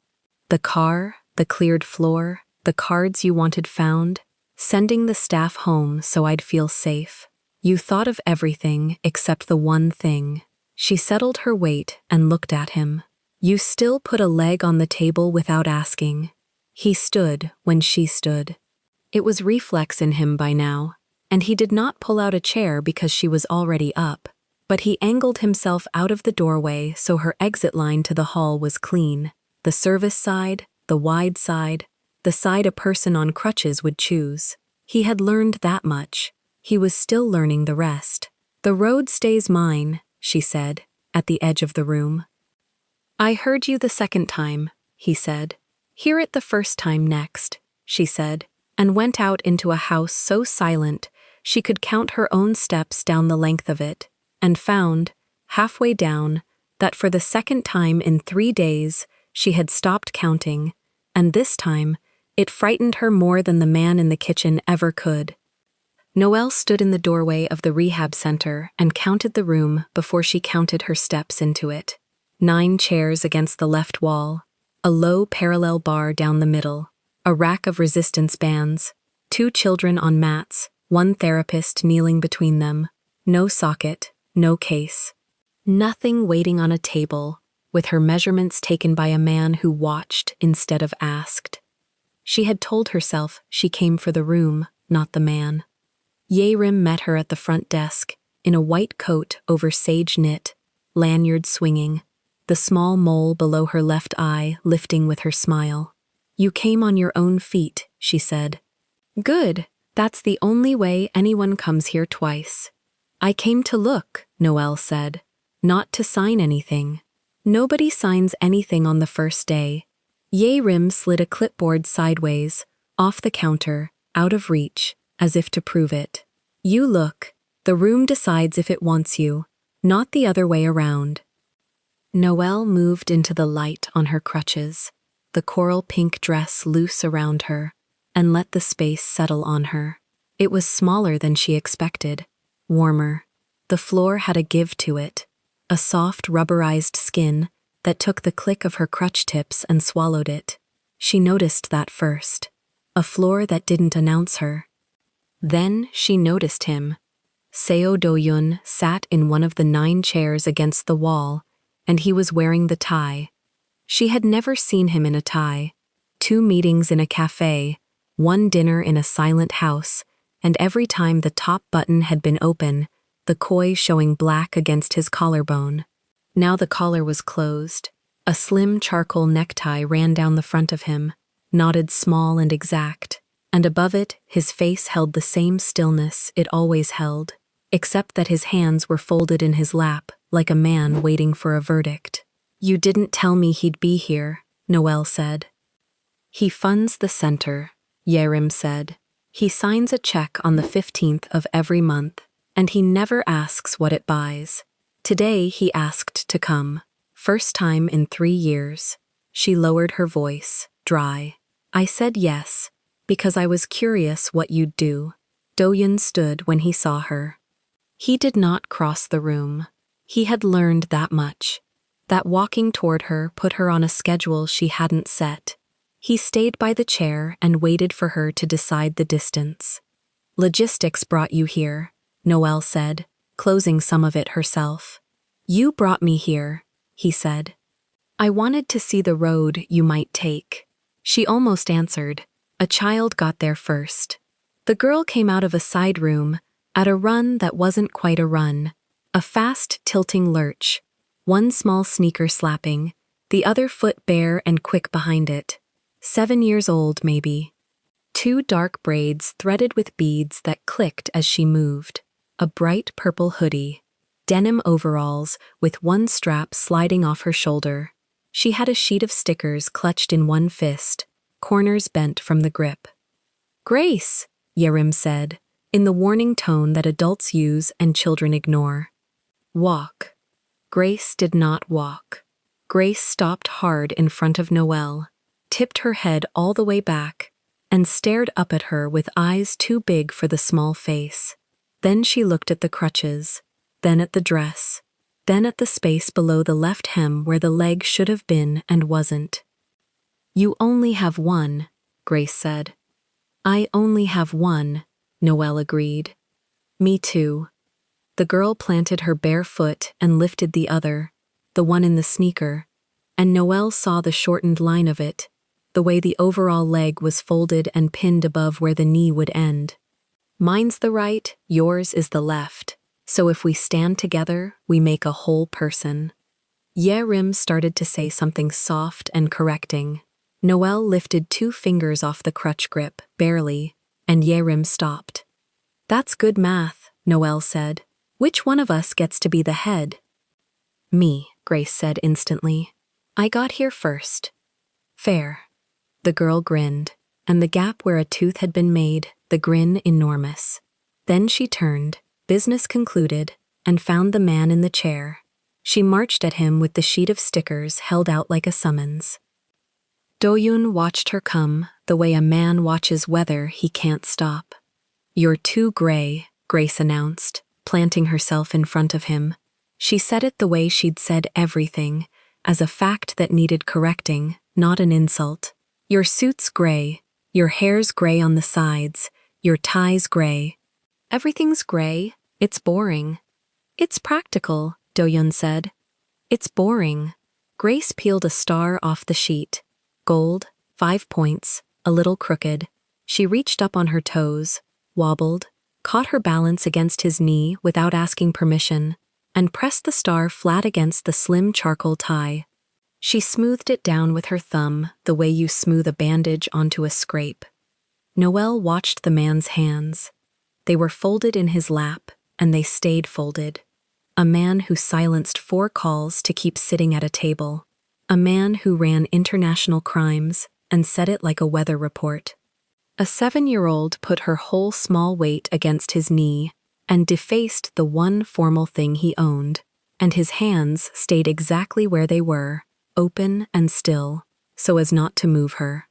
The car, the cleared floor, the cards you wanted found, sending the staff home so I'd feel safe. You thought of everything except the one thing. She settled her weight and looked at him. You still put a leg on the table without asking. He stood when she stood. It was reflex in him by now, and he did not pull out a chair because she was already up, but he angled himself out of the doorway so her exit line to the hall was clean. The service side, the wide side, the side a person on crutches would choose. He had learned that much. He was still learning the rest. The road stays mine, she said, at the edge of the room. I heard you the second time, he said. Hear it the first time next, she said, and went out into a house so silent she could count her own steps down the length of it, and found, halfway down, that for the second time in 3 days she had stopped counting, and this time it frightened her more than the man in the kitchen ever could. Noel stood in the doorway of the rehab center and counted the room before she counted her steps into it. 9 chairs against the left wall, a low parallel bar down the middle, a rack of resistance bands, 2 children on mats, 1 therapist kneeling between them, no socket, no case. Nothing waiting on a table, with her measurements taken by a man who watched instead of asked. She had told herself she came for the room, not the man. Yerim met her at the front desk, in a white coat over sage knit, lanyard swinging, the small mole below her left eye lifting with her smile. You came on your own feet, she said. Good, that's the only way anyone comes here twice. I came to look, Noel said, not to sign anything. Nobody signs anything on the first day. Yerim slid a clipboard sideways, off the counter, out of reach, as if to prove it. You look. The room decides if it wants you, not the other way around. Noel moved into the light on her crutches, the coral pink dress loose around her, and let the space settle on her. It was smaller than she expected, warmer. The floor had a give to it, a soft rubberized skin that took the click of her crutch tips and swallowed it. She noticed that first, a floor that didn't announce her. Then she noticed him. Seo Do-yun sat in one of the 9 chairs against the wall, and he was wearing the tie. She had never seen him in a tie. 2 meetings in a cafe, 1 dinner in a silent house, and every time the top button had been open, the koi showing black against his collarbone. Now the collar was closed. A slim charcoal necktie ran down the front of him, knotted small and exact, and above it his face held the same stillness it always held, except that his hands were folded in his lap like a man waiting for a verdict. "You didn't tell me he'd be here," Noelle said. "He funds the center," Yerim said. "He signs a check on the 15th of every month, and he never asks what it buys. Today he asked to come. First time in 3 years." She lowered her voice, dry. "I said yes, because I was curious what you'd do." Doyun stood when he saw her. He did not cross the room. He had learned that much. That walking toward her put her on a schedule she hadn't set. He stayed by the chair and waited for her to decide the distance. "Logistics brought you here," Noelle said, closing some of it herself. "You brought me here," he said. "I wanted to see the road you might take." She almost answered. A child got there first. The girl came out of a side room, at a run that wasn't quite a run, a fast tilting lurch, one small sneaker slapping, the other foot bare and quick behind it. 7 years old, maybe. 2 dark braids threaded with beads that clicked as she moved, a bright purple hoodie, denim overalls with one strap sliding off her shoulder. She had a sheet of stickers clutched in one fist, corners bent from the grip. "Grace," Yerim said, in the warning tone that adults use and children ignore. "Walk." Grace did not walk. Grace stopped hard in front of Noelle, tipped her head all the way back, and stared up at her with eyes too big for the small face. Then she looked at the crutches, then at the dress, then at the space below the left hem where the leg should have been and wasn't. "You only have one," Grace said. "I only have one," Noelle agreed. "Me too." The girl planted her bare foot and lifted the other, the one in the sneaker, and Noelle saw the shortened line of it, the way the overall leg was folded and pinned above where the knee would end. "Mine's the right, yours is the left, so if we stand together, we make a whole person." Yerim started to say something soft and correcting. Noelle lifted 2 fingers off the crutch grip, barely, and Yerim stopped. "That's good math," Noelle said. "Which one of us gets to be the head?" "Me," Grace said instantly. "I got here first." "Fair." The girl grinned, and the gap where a tooth had been made, the grin enormous. Then she turned, business concluded, and found the man in the chair. She marched at him with the sheet of stickers held out like a summons. Doyun watched her come, the way a man watches weather he can't stop. "You're too gray," Grace announced, planting herself in front of him. She said it the way she'd said everything, as a fact that needed correcting, not an insult. "Your suit's gray, your hair's gray on the sides, your tie's gray. Everything's gray, it's boring." "It's practical," Doyun said. "It's boring." Grace peeled a star off the sheet. Gold, 5 points, a little crooked. She reached up on her toes, wobbled, caught her balance against his knee without asking permission, and pressed the star flat against the slim charcoal tie. She smoothed it down with her thumb the way you smooth a bandage onto a scrape. Noelle watched the man's hands. They were folded in his lap, and they stayed folded. A man who silenced 4 calls to keep sitting at a table. A man who ran international crimes and said it like a weather report. A 7-year-old put her whole small weight against his knee and defaced the one formal thing he owned, and his hands stayed exactly where they were, open and still, so as not to move her.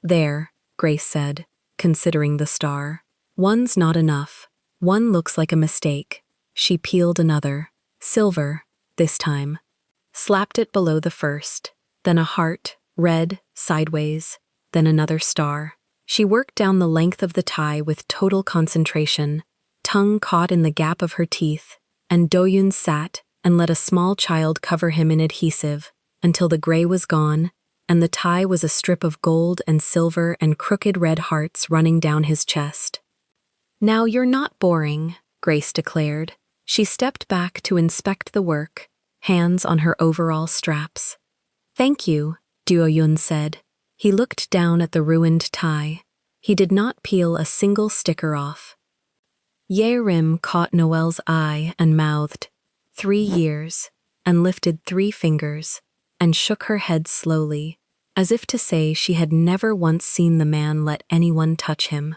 "There," Grace said, considering the star. "One's not enough. One looks like a mistake." She peeled another, silver, this time. Slapped it below the first, then a heart, red, sideways, then another star. She worked down the length of the tie with total concentration, tongue caught in the gap of her teeth, and Doyun sat and let a small child cover him in adhesive until the gray was gone, and the tie was a strip of gold and silver and crooked red hearts running down his chest. "Now you're not boring," Grace declared. She stepped back to inspect the work, hands on her overall straps. "Thank you," Duoyun said. He looked down at the ruined tie. He did not peel a single sticker off. Ye Rim caught Noelle's eye and mouthed, 3 years, and lifted 3 fingers, and shook her head slowly, as if to say she had never once seen the man let anyone touch him.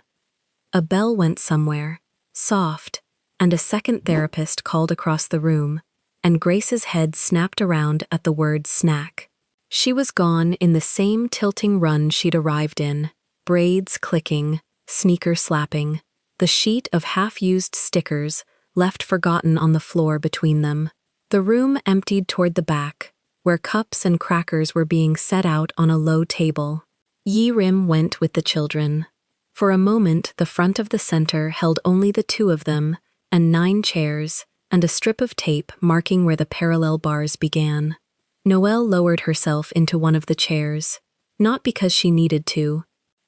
A bell went somewhere, soft, and a second therapist called across the room, and Grace's head snapped around at the word snack. She was gone in the same tilting run she'd arrived in, braids clicking, sneaker slapping, the sheet of half-used stickers left forgotten on the floor between them. The room emptied toward the back, where cups and crackers were being set out on a low table. Ye Rim went with the children. For a moment, the front of the center held only the 2 of them, and 9 chairs, and a strip of tape marking where the parallel bars began. Noelle lowered herself into one of the chairs, not because she needed to,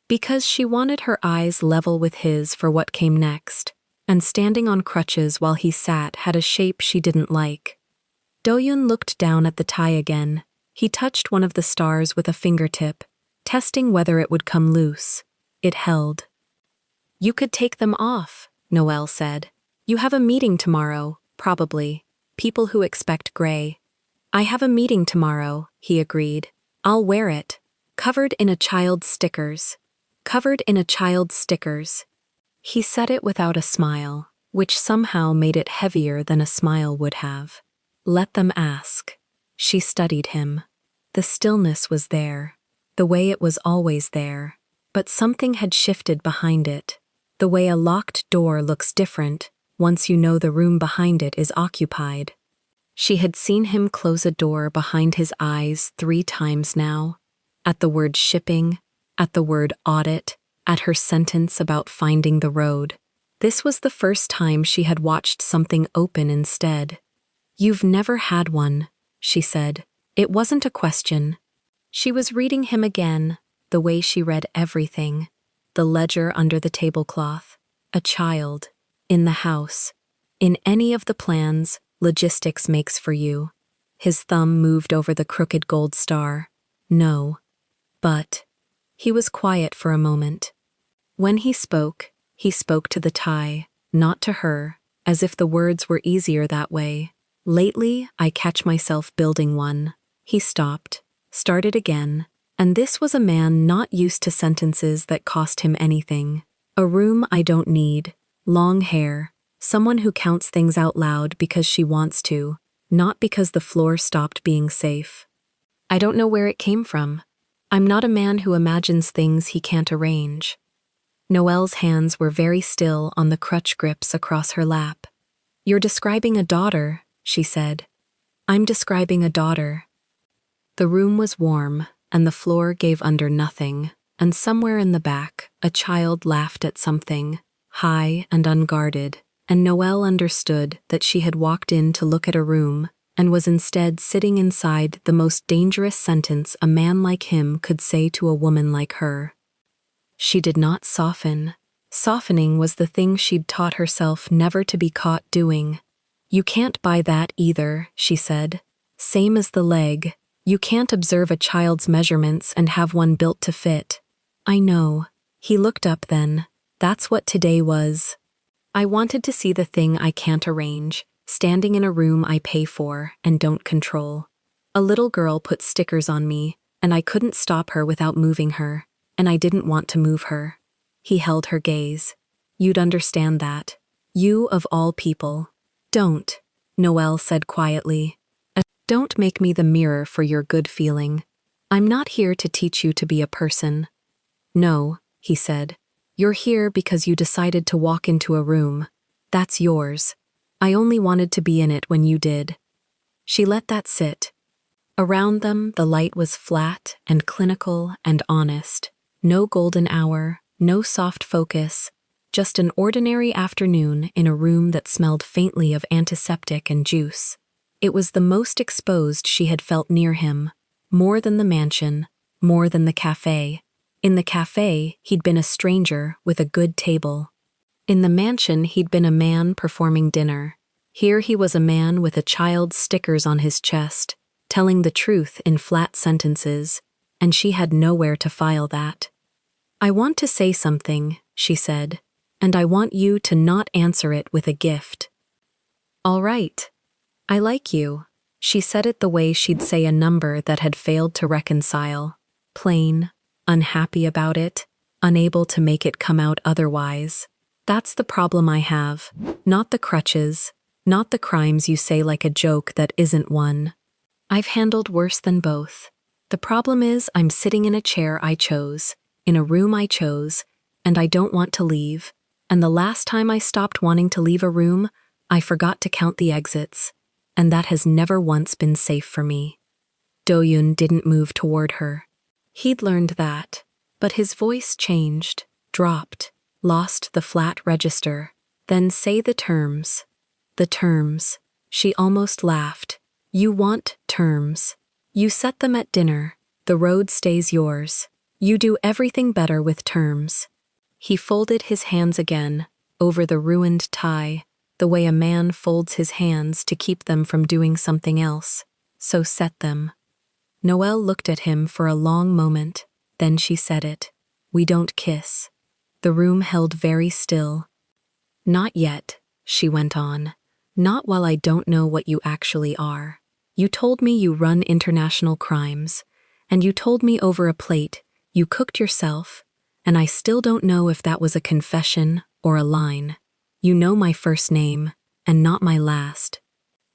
because she wanted her eyes level with his for what came next, and standing on crutches while he sat had a shape she didn't like. Doyun looked down at the tie again. He touched one of the stars with a fingertip, testing whether it would come loose. It held. "You could take them off," Noelle said. "You have a meeting tomorrow, probably. People who expect gray." "I have a meeting tomorrow," he agreed. "I'll wear it. Covered in a child's stickers. Covered in a child's stickers." He said it without a smile, which somehow made it heavier than a smile would have. "Let them ask." She studied him. The stillness was there, the way it was always there, but something had shifted behind it. The way a locked door looks different once you know the room behind it is occupied. She had seen him close a door behind his eyes 3 times now. At the word shipping, at the word audit, at her sentence about finding the road. This was the first time she had watched something open instead. "You've never had one," she said. It wasn't a question. She was reading him again, the way she read everything. The ledger under the tablecloth. A child. In the house. In any of the plans logistics makes for you. His thumb moved over the crooked gold star. No. But. He was quiet for a moment. When he spoke to the tie, not to her, as if the words were easier that way. "Lately, I catch myself building one." He stopped, started again, and this was a man not used to sentences that cost him anything. "A room I don't need, long hair, someone who counts things out loud because she wants to, not because the floor stopped being safe. I don't know where it came from. I'm not a man who imagines things he can't arrange." Noelle's hands were very still on the crutch grips across her lap. "You're describing a daughter," she said. "I'm describing a daughter." The room was warm, and the floor gave under nothing, and somewhere in the back, a child laughed at something, high and unguarded, and Noelle understood that she had walked in to look at a room, and was instead sitting inside the most dangerous sentence a man like him could say to a woman like her. She did not soften. Softening was the thing she'd taught herself never to be caught doing. "You can't buy that either," she said. "Same as the leg. You can't observe a child's measurements and have one built to fit." "I know." He looked up then. "That's what today was. I wanted to see the thing I can't arrange, standing in a room I pay for and don't control. A little girl put stickers on me, and I couldn't stop her without moving her, and I didn't want to move her." He held her gaze. "You'd understand that. You of all people." "Don't," Noelle said quietly. "Don't make me the mirror for your good feeling. I'm not here to teach you to be a person." "No," he said. "You're here because you decided to walk into a room. That's yours. I only wanted to be in it when you did." She let that sit. Around them, the light was flat and clinical and honest. No golden hour, no soft focus, just an ordinary afternoon in a room that smelled faintly of antiseptic and juice. It was the most exposed she had felt near him, more than the mansion, more than the cafe. In the cafe, he'd been a stranger with a good table. In the mansion, he'd been a man performing dinner. Here he was, a man with a child's stickers on his chest, telling the truth in flat sentences, and she had nowhere to file that. "I want to say something," she said, "and I want you to not answer it with a gift." "All right. I like you." She said it the way she'd say a number that had failed to reconcile. Plain, unhappy about it, unable to make it come out otherwise. "That's the problem I have. Not the crutches, not the crimes you say like a joke that isn't one. I've handled worse than both. The problem is I'm sitting in a chair I chose, in a room I chose, and I don't want to leave. And the last time I stopped wanting to leave a room, I forgot to count the exits. And that has never once been safe for me." Do-yoon didn't move toward her. He'd learned that, but his voice changed, dropped, lost the flat register. "Then say the terms." "The terms." She almost laughed. "You want terms. You set them at dinner. The road stays yours. You do everything better with terms." He folded his hands again, over the ruined tie, the way a man folds his hands to keep them from doing something else. "So set them." Noelle looked at him for a long moment, then she said it. "We don't kiss." The room held very still. "Not yet," she went on. "Not while I don't know what you actually are. You told me you run international crimes, and you told me over a plate you cooked yourself, and I still don't know if that was a confession or a line. You know my first name, and not my last.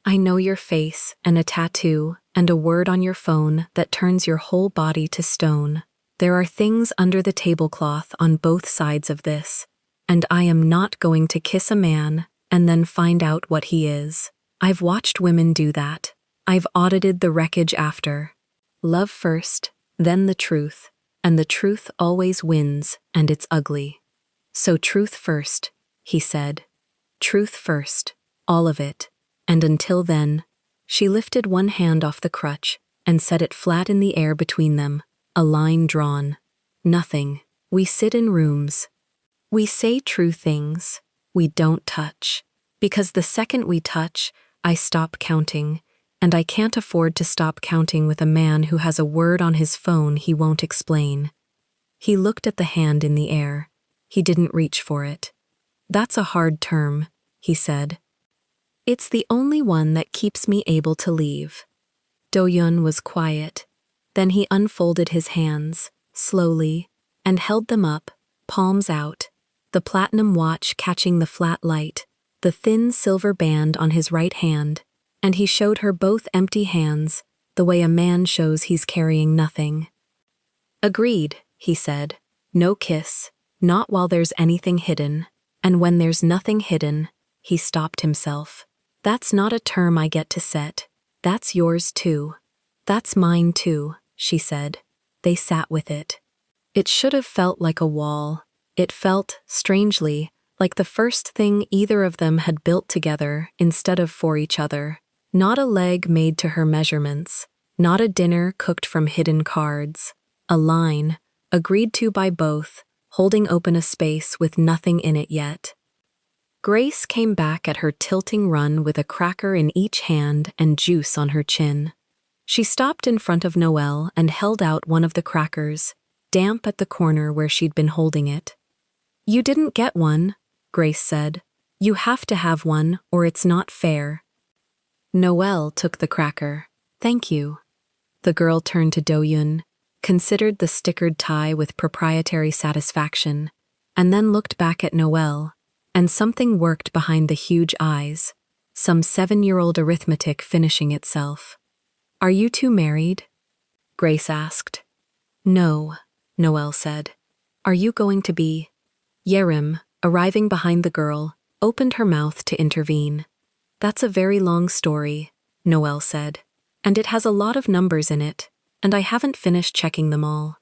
I know your face and a tattoo and a word on your phone that turns your whole body to stone. There are things under the tablecloth on both sides of this, and I am not going to kiss a man and then find out what he is. I've watched women do that. I've audited the wreckage after. Love first, then the truth, and the truth always wins, and it's ugly. So truth first," he said. "Truth first, all of it. And until then," she lifted one hand off the crutch and set it flat in the air between them, a line drawn. "Nothing. We sit in rooms. We say true things. We don't touch. Because the second we touch, I stop counting, and I can't afford to stop counting with a man who has a word on his phone he won't explain." He looked at the hand in the air. He didn't reach for it. "That's a hard term," he said. "It's the only one that keeps me able to leave." Do-yoon was quiet. Then he unfolded his hands, slowly, and held them up, palms out, the platinum watch catching the flat light, the thin silver band on his right hand, and he showed her both empty hands, the way a man shows he's carrying nothing. "Agreed," he said. "No kiss, not while there's anything hidden. And when there's nothing hidden," he stopped himself. "That's not a term I get to set. That's yours too." "That's mine too," she said. They sat with it. It should have felt like a wall. It felt, strangely, like the first thing either of them had built together instead of for each other. Not a leg made to her measurements, not a dinner cooked from hidden cards. A line, agreed to by both, holding open a space with nothing in it yet. Grace came back at her tilting run with a cracker in each hand and juice on her chin. She stopped in front of Noelle and held out one of the crackers, damp at the corner where she'd been holding it. "You didn't get one," Grace said. "You have to have one, or it's not fair." Noelle took the cracker. "Thank you." The girl turned to Do-yoon, considered the stickered tie with proprietary satisfaction, and then looked back at Noelle, and something worked behind the huge eyes, some 7-year-old arithmetic finishing itself. "Are you two married?" Grace asked. "No," Noelle said. "Are you going to be?" Yerim, arriving behind the girl, opened her mouth to intervene. "That's a very long story," Noelle said, "and it has a lot of numbers in it, and I haven't finished checking them all."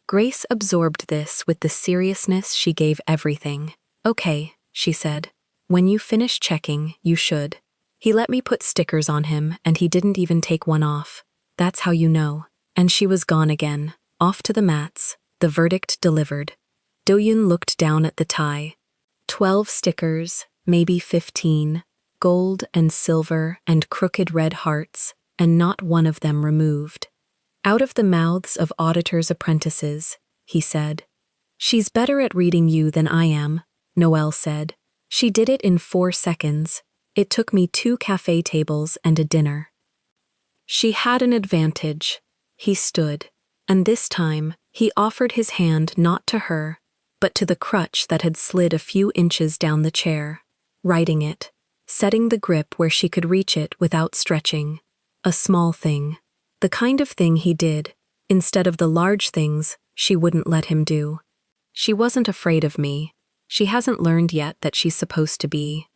Grace absorbed this with the seriousness she gave everything. "Okay," she said. "When you finish checking, you should. He let me put stickers on him, and he didn't even take one off. That's how you know." And she was gone again, off to the mats, the verdict delivered. Do-yoon looked down at the tie. 12 stickers, maybe 15. gold and silver and crooked red hearts, and not one of them removed. Out of the mouths of auditors' apprentices, he said. She's better at reading you than I am, Noelle said. She did it in 4 seconds. It took me 2 cafe tables and a dinner. She had an advantage. He stood, and this time he offered his hand not to her, but to the crutch that had slid a few inches down the chair, righting it, setting the grip where she could reach it without stretching. A small thing. The kind of thing he did, instead of the large things she wouldn't let him do. She wasn't afraid of me. She hasn't learned yet that she's supposed to be.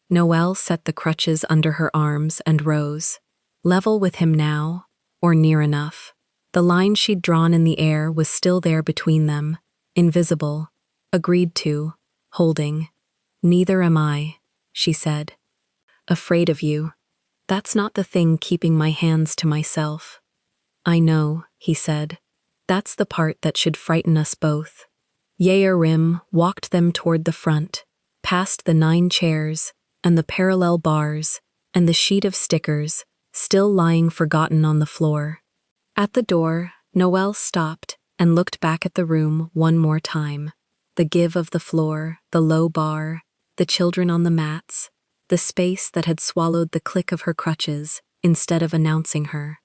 Noelle set the crutches under her arms and rose. Level with him now, or near enough. The line she'd drawn in the air was still there between them, invisible, agreed to, holding. Neither am I, she said. Afraid of you. That's not the thing keeping my hands to myself. I know, he said. That's the part that should frighten us both. Yerim walked them toward the front, past the 9 chairs, and the parallel bars, and the sheet of stickers, still lying forgotten on the floor. At the door, Noelle stopped and looked back at the room one more time. The give of the floor, the low bar, the children on the mats, the space that had swallowed the click of her crutches instead of announcing her.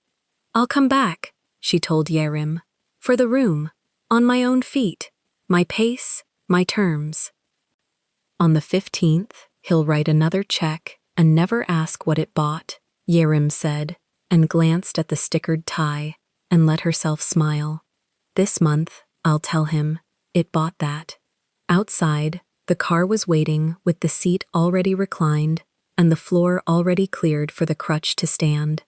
I'll come back, she told Yerim. For the room, on my own feet, my pace, my terms. On the 15th, he'll write another check and never ask what it bought, Yerim said, and glanced at the stickered tie and let herself smile. This month, I'll tell him, it bought that. Outside, the car was waiting with the seat already reclined and the floor already cleared for the crutch to stand.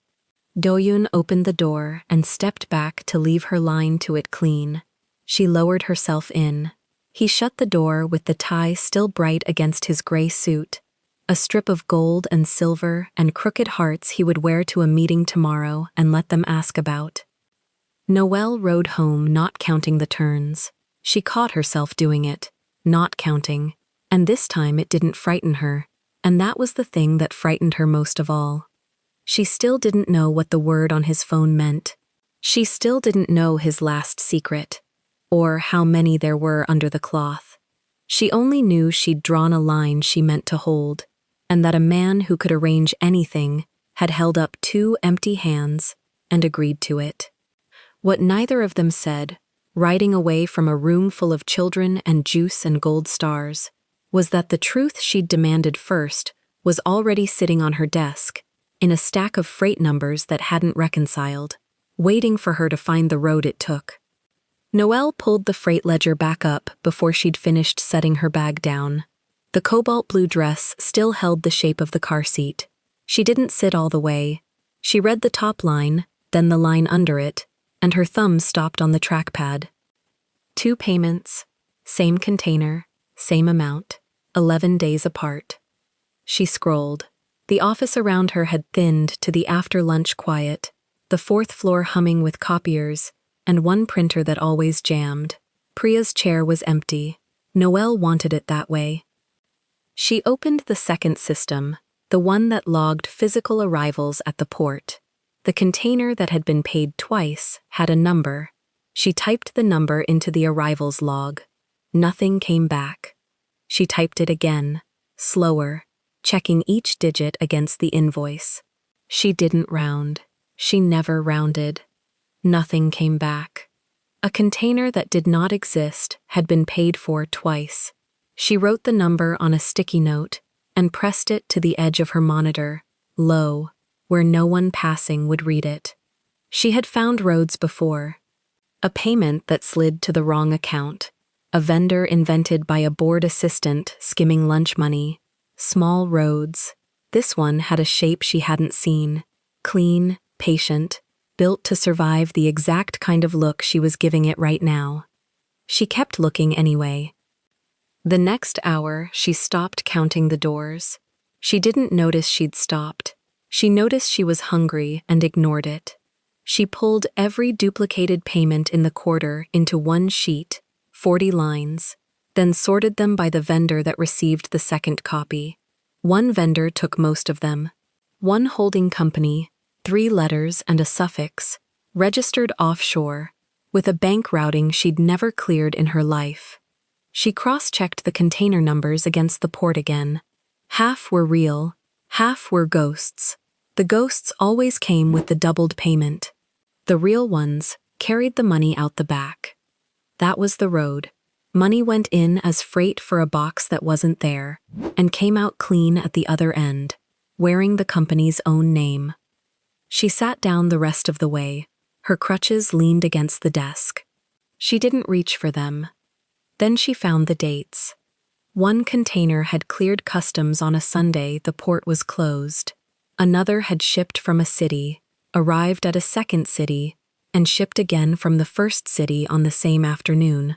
Doyun opened the door and stepped back to leave her line to it clean. She lowered herself in. He shut the door with the tie still bright against his gray suit, a strip of gold and silver and crooked hearts he would wear to a meeting tomorrow and let them ask about. Noelle rode home not counting the turns. She caught herself doing it, not counting, and this time it didn't frighten her, and that was the thing that frightened her most of all. She still didn't know what the word on his phone meant. She still didn't know his last secret, or how many there were under the cloth. She only knew she'd drawn a line she meant to hold, and that a man who could arrange anything had held up 2 empty hands and agreed to it. What neither of them said, riding away from a room full of children and juice and gold stars, was that the truth she'd demanded first was already sitting on her desk, in a stack of freight numbers that hadn't reconciled, waiting for her to find the road it took. Noelle pulled the freight ledger back up before she'd finished setting her bag down. The cobalt blue dress still held the shape of the car seat. She didn't sit all the way. She read the top line, then the line under it, and her thumb stopped on the trackpad. 2 payments, same container, same amount, 11 days apart. She scrolled. The office around her had thinned to the after-lunch quiet, the 4th floor humming with copiers, and one printer that always jammed. Priya's chair was empty. Noelle wanted it that way. She opened the 2nd system, the one that logged physical arrivals at the port. The container that had been paid twice had a number. She typed the number into the arrivals log. Nothing came back. She typed it again, slower, checking each digit against the invoice. She didn't round. She never rounded. Nothing came back. A container that did not exist had been paid for twice. She wrote the number on a sticky note and pressed it to the edge of her monitor, low, where no one passing would read it. She had found roads before. A payment that slid to the wrong account. A vendor invented by a bored assistant skimming lunch money. Small roads. This one had a shape she hadn't seen. Clean, patient, built to survive the exact kind of look she was giving it right now. She kept looking anyway. The next hour, she stopped counting the doors. She didn't notice she'd stopped. She noticed she was hungry and ignored it. She pulled every duplicated payment in the quarter into one sheet, 40 lines, then sorted them by the vendor that received the second copy. One vendor took most of them. One holding company, 3 letters and a suffix, registered offshore, with a bank routing she'd never cleared in her life. She cross-checked the container numbers against the port again. Half were real, half were ghosts. The ghosts always came with the doubled payment. The real ones carried the money out the back. That was the road. Money went in as freight for a box that wasn't there, and came out clean at the other end, wearing the company's own name. She sat down the rest of the way. Her crutches leaned against the desk. She didn't reach for them. Then she found the dates. One container had cleared customs on a Sunday the port was closed. Another had shipped from a city, arrived at a second city, and shipped again from the first city on the same afternoon.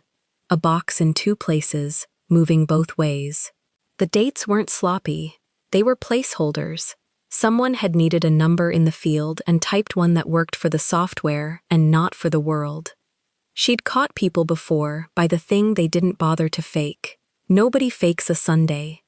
A box in 2 places, moving both ways. The dates weren't sloppy. They were placeholders. Someone had needed a number in the field and typed one that worked for the software and not for the world. She'd caught people before by the thing they didn't bother to fake. Nobody fakes a Sunday.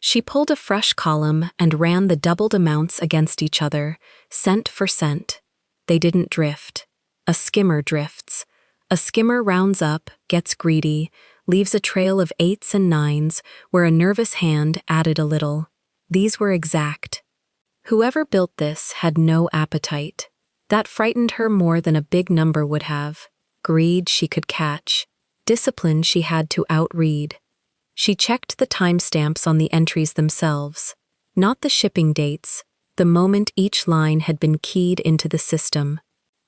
She pulled a fresh column and ran the doubled amounts against each other, cent for cent. They didn't drift. A skimmer drifts. A skimmer rounds up, gets greedy, leaves a trail of 8s and 9s where a nervous hand added a little. These were exact. Whoever built this had no appetite. That frightened her more than a big number would have. Greed she could catch. Discipline she had to outread. She checked the timestamps on the entries themselves, not the shipping dates, the moment each line had been keyed into the system.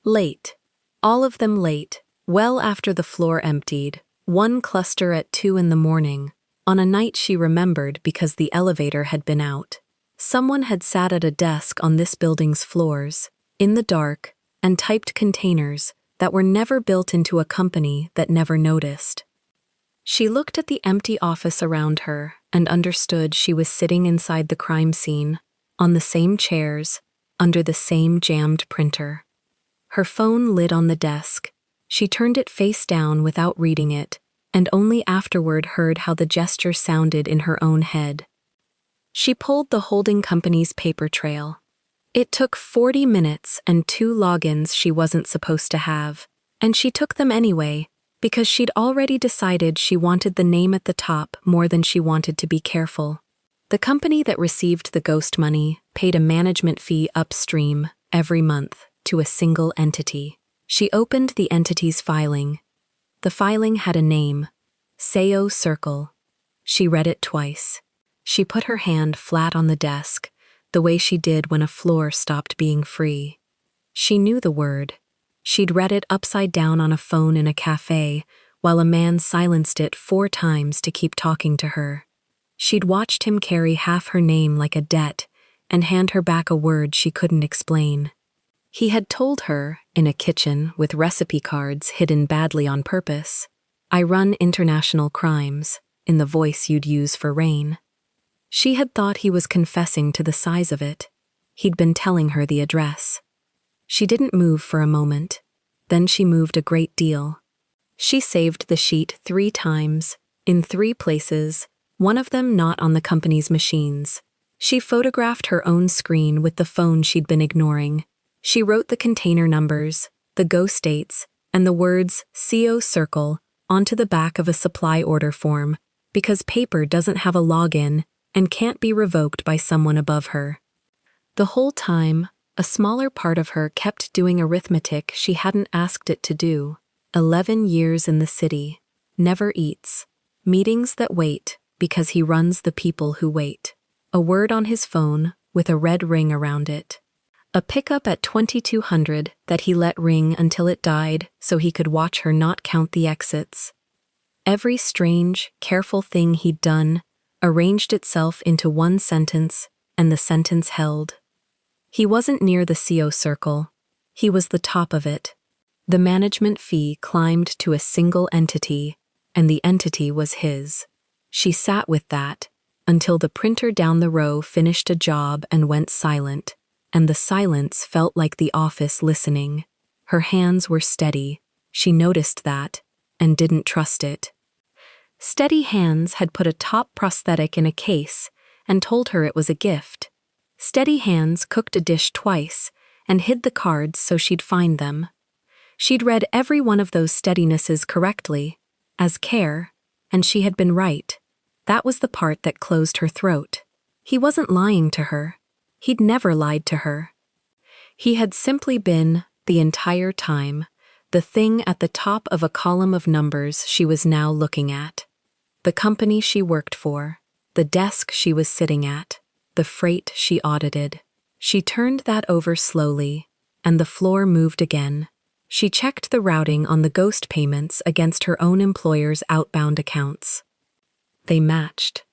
Late. All of them late. Well after the floor emptied, one cluster at 2 in the morning, on a night she remembered because the elevator had been out. Someone had sat at a desk on this building's floors, in the dark, and typed containers that were never built into a company that never noticed. She looked at the empty office around her and understood she was sitting inside the crime scene, on the same chairs, under the same jammed printer. Her phone lit on the desk. She turned it face down without reading it, and only afterward heard how the gesture sounded in her own head. She pulled the holding company's paper trail. It took 40 minutes and 2 logins she wasn't supposed to have, and she took them anyway, because she'd already decided she wanted the name at the top more than she wanted to be careful. The company that received the ghost money paid a management fee upstream every month to a single entity. She opened the entity's filing. The filing had a name, Sao Circle. She read it twice. She put her hand flat on the desk, the way she did when a floor stopped being free. She knew the word. She'd read it upside down on a phone in a cafe, while a man silenced it 4 times to keep talking to her. She'd watched him carry half her name like a debt and hand her back a word she couldn't explain. He had told her, in a kitchen with recipe cards hidden badly on purpose, "I run international crimes," in the voice you'd use for rain. She had thought he was confessing to the size of it. He'd been telling her the address. She didn't move for a moment. Then she moved a great deal. She saved the sheet 3 times, in 3 places, one of them not on the company's machines. She photographed her own screen with the phone she'd been ignoring. She wrote the container numbers, the ghost dates, and the words CO Circle onto the back of a supply order form, because paper doesn't have a login and can't be revoked by someone above her. The whole time, a smaller part of her kept doing arithmetic she hadn't asked it to do. 11 years in the city, never eats, meetings that wait because he runs the people who wait. A word on his phone with a red ring around it. A pickup at 2200 that he let ring until it died so he could watch her not count the exits. Every strange, careful thing he'd done arranged itself into one sentence, and the sentence held. He wasn't near the CO Circle. He was the top of it. The management fee climbed to a single entity, and the entity was his. She sat with that until the printer down the row finished a job and went silent, and the silence felt like the office listening. Her hands were steady. She noticed that, and didn't trust it. Steady hands had put a top prosthetic in a case and told her it was a gift. Steady hands cooked a dish twice and hid the cards so she'd find them. She'd read every one of those steadinesses correctly, as care, and she had been right. That was the part that closed her throat. He wasn't lying to her. He'd never lied to her. He had simply been, the entire time, the thing at the top of a column of numbers she was now looking at. The company she worked for, the desk she was sitting at, the freight she audited. She turned that over slowly, and the floor moved again. She checked the routing on the ghost payments against her own employer's outbound accounts. They matched.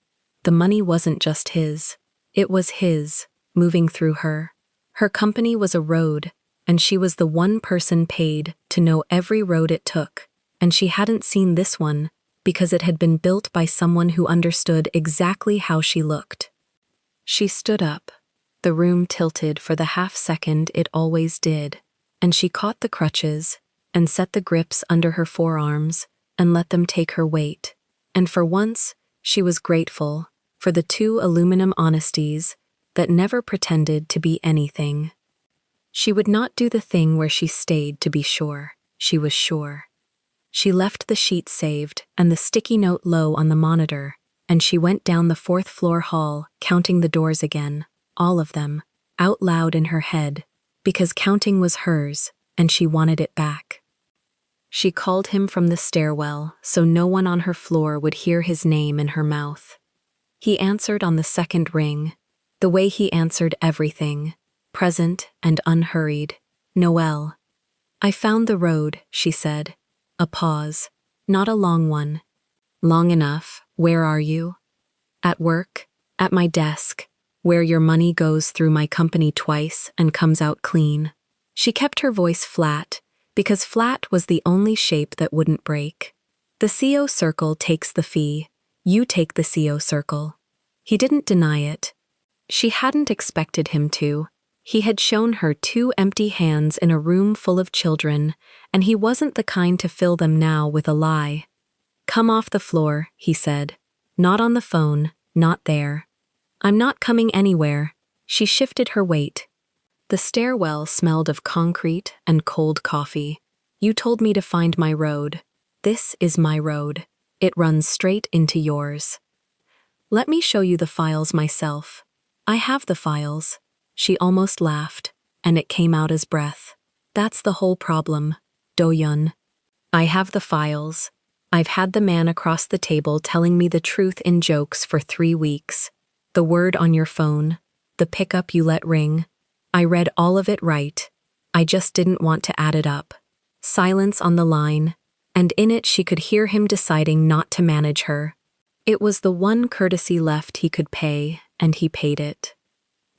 The money wasn't just his. It was his, moving through her. Her company was a road, and she was the one person paid to know every road it took, and she hadn't seen this one because it had been built by someone who understood exactly how she looked. She stood up. The room tilted for the half second it always did, and she caught the crutches and set the grips under her forearms and let them take her weight. And for once, she was grateful for the 2 aluminum honesties that never pretended to be anything. She would not do the thing where she stayed to be sure. She was sure. She left the sheet saved and the sticky note low on the monitor, and she went down the 4th floor hall, counting the doors again, all of them, out loud in her head, because counting was hers, and she wanted it back. She called him from the stairwell so no one on her floor would hear his name in her mouth. He answered on the 2nd ring, the way he answered everything, present and unhurried. "Noelle." "I found the road," she said. A pause, not a long one. "Long enough. Where are you?" "At work, at my desk, where your money goes through my company twice and comes out clean." She kept her voice flat, because flat was the only shape that wouldn't break. "The CO circle takes the fee. You take the CO circle." He didn't deny it. She hadn't expected him to. He had shown her 2 empty hands in a room full of children, and he wasn't the kind to fill them now with a lie. "Come off the floor," he said. "Not on the phone, not there." "I'm not coming anywhere." She shifted her weight. The stairwell smelled of concrete and cold coffee. "You told me to find my road. This is my road. It runs straight into yours. Let me show you the files myself. I have the files." She almost laughed, and it came out as breath. "That's the whole problem, Do-yun. I have the files. I've had the man across the table telling me the truth in jokes for 3 weeks. The word on your phone, the pickup you let ring. I read all of it right. I just didn't want to add it up." Silence on the line, and in it she could hear him deciding not to manage her. It was the one courtesy left he could pay, and he paid it.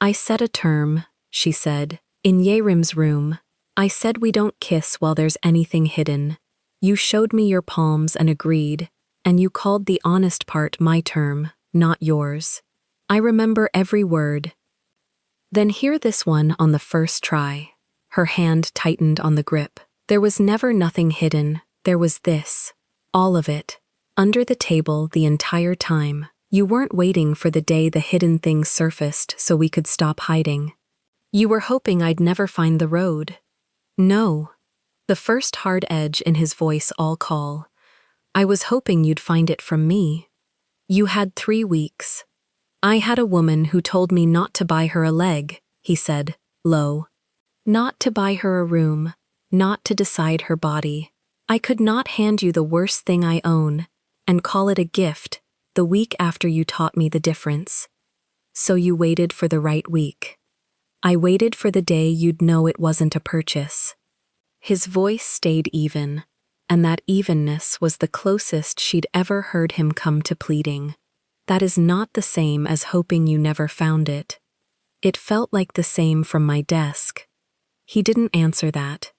"I set a term," she said, "in Yerim's room. I said we don't kiss while there's anything hidden. You showed me your palms and agreed, and you called the honest part my term, not yours. I remember every word." "Then hear this one on the first try." Her hand tightened on the grip. "There was never nothing hidden. There was this. All of it. Under the table the entire time. You weren't waiting for the day the hidden thing surfaced so we could stop hiding. You were hoping I'd never find the road." "No." The first hard edge in his voice all call. "I was hoping you'd find it from me. You had 3 weeks. I had a woman who told me not to buy her a leg," he said, low. "Not to buy her a room, not to decide her body. I could not hand you the worst thing I own and call it a gift the week after you taught me the difference. So you waited for the right week. I waited for the day you'd know it wasn't a purchase." His voice stayed even, and that evenness was the closest she'd ever heard him come to pleading. "That is not the same as hoping you never found it. It felt like the same from my desk." He didn't answer that.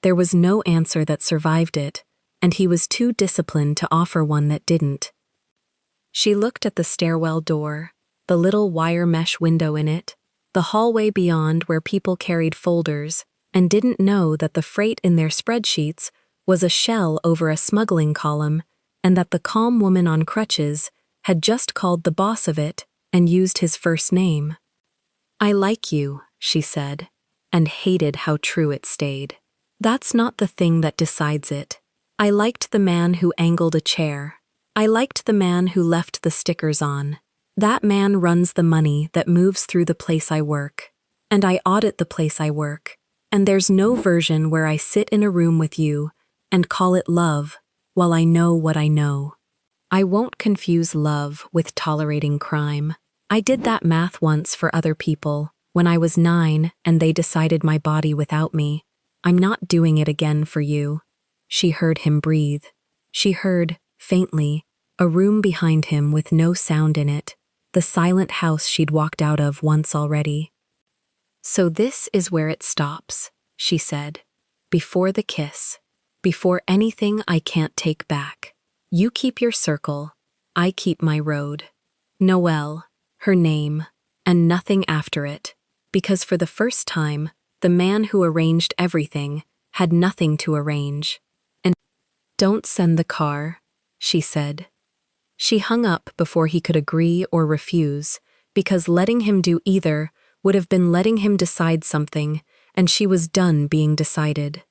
There was no answer that survived it, and he was too disciplined to offer one that didn't. She looked at the stairwell door, the little wire mesh window in it, the hallway beyond where people carried folders, and didn't know that the freight in their spreadsheets was a shell over a smuggling column, and that the calm woman on crutches had just called the boss of it and used his first name. "I like you," she said, and hated how true it stayed. "That's not the thing that decides it. I liked the man who angled a chair. I liked the man who left the stickers on. That man runs the money that moves through the place I work. And I audit the place I work. And there's no version where I sit in a room with you and call it love while I know what I know. I won't confuse love with tolerating crime. I did that math once for other people when I was 9 and they decided my body without me. I'm not doing it again for you." She heard him breathe. She heard, faintly, a room behind him with no sound in it, the silent house she'd walked out of once already. "So this is where it stops," she said. "Before the kiss. Before anything I can't take back. You keep your circle. I keep my road. Noelle," her name, and nothing after it, because for the first time, the man who arranged everything had nothing to arrange. "And don't send the car," she said. She hung up before he could agree or refuse, because letting him do either would have been letting him decide something, and she was done being decided.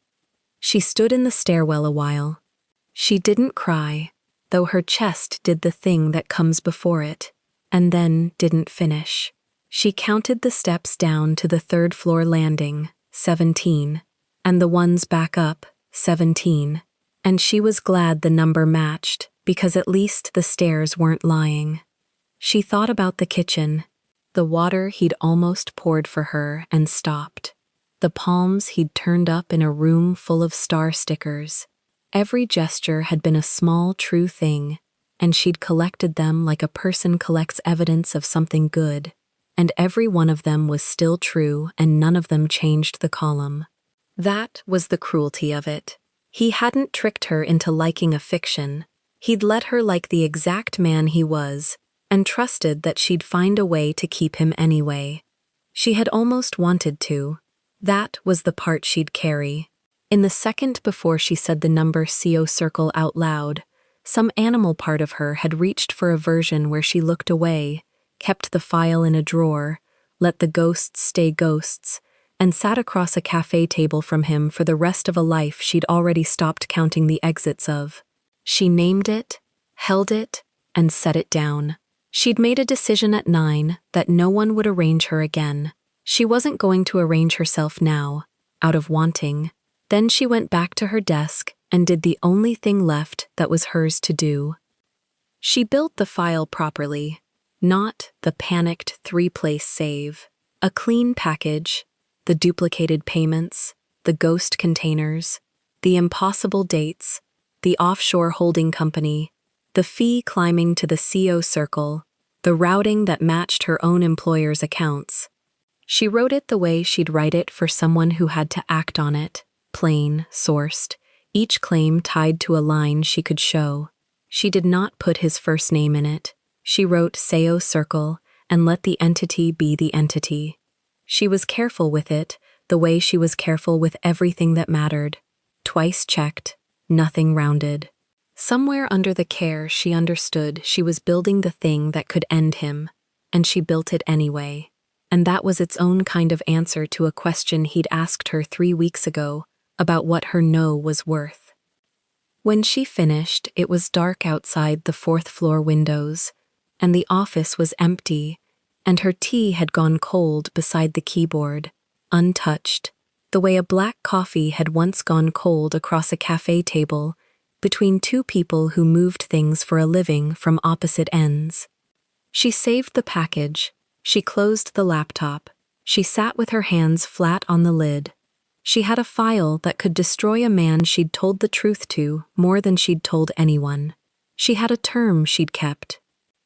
She stood in the stairwell a while. She didn't cry, though her chest did the thing that comes before it, and then didn't finish. She counted the steps down to the third-floor landing, 17, and the ones back up, 17, and she was glad the number matched, because at least the stairs weren't lying. She thought about the kitchen, the water he'd almost poured for her and stopped, the palms he'd turned up in a room full of star stickers. Every gesture had been a small, true thing, and she'd collected them like a person collects evidence of something good, and every one of them was still true and none of them changed the column. That was the cruelty of it. He hadn't tricked her into liking a fiction. He'd let her like the exact man he was, and trusted that she'd find a way to keep him anyway. She had almost wanted to. That was the part she'd carry. In the second before she said the number CO circle out loud, some animal part of her had reached for a version where she looked away, kept the file in a drawer, let the ghosts stay ghosts, and sat across a cafe table from him for the rest of a life she'd already stopped counting the exits of. She named it, held it, and set it down. She'd made a decision at 9 that no one would arrange her again. She wasn't going to arrange herself now, out of wanting. Then she went back to her desk and did the only thing left that was hers to do. She built the file properly, not the panicked 3-place save. A clean package, the duplicated payments, the ghost containers, the impossible dates, the offshore holding company, the fee climbing to the CO circle, the routing that matched her own employer's accounts. She wrote it the way she'd write it for someone who had to act on it, plain, sourced, each claim tied to a line she could show. She did not put his first name in it. She wrote CO circle and let the entity be the entity. She was careful with it, the way she was careful with everything that mattered. Twice checked, nothing rounded. Somewhere under the care she understood she was building the thing that could end him, and she built it anyway. And that was its own kind of answer to a question he'd asked her 3 weeks ago about what her no was worth. When she finished, it was dark outside the 4th-floor windows, and the office was empty, and her tea had gone cold beside the keyboard, untouched, the way a black coffee had once gone cold across a cafe table between two people who moved things for a living from opposite ends. She saved the package. She closed the laptop. She sat with her hands flat on the lid. She had a file that could destroy a man she'd told the truth to more than she'd told anyone. She had a term she'd kept.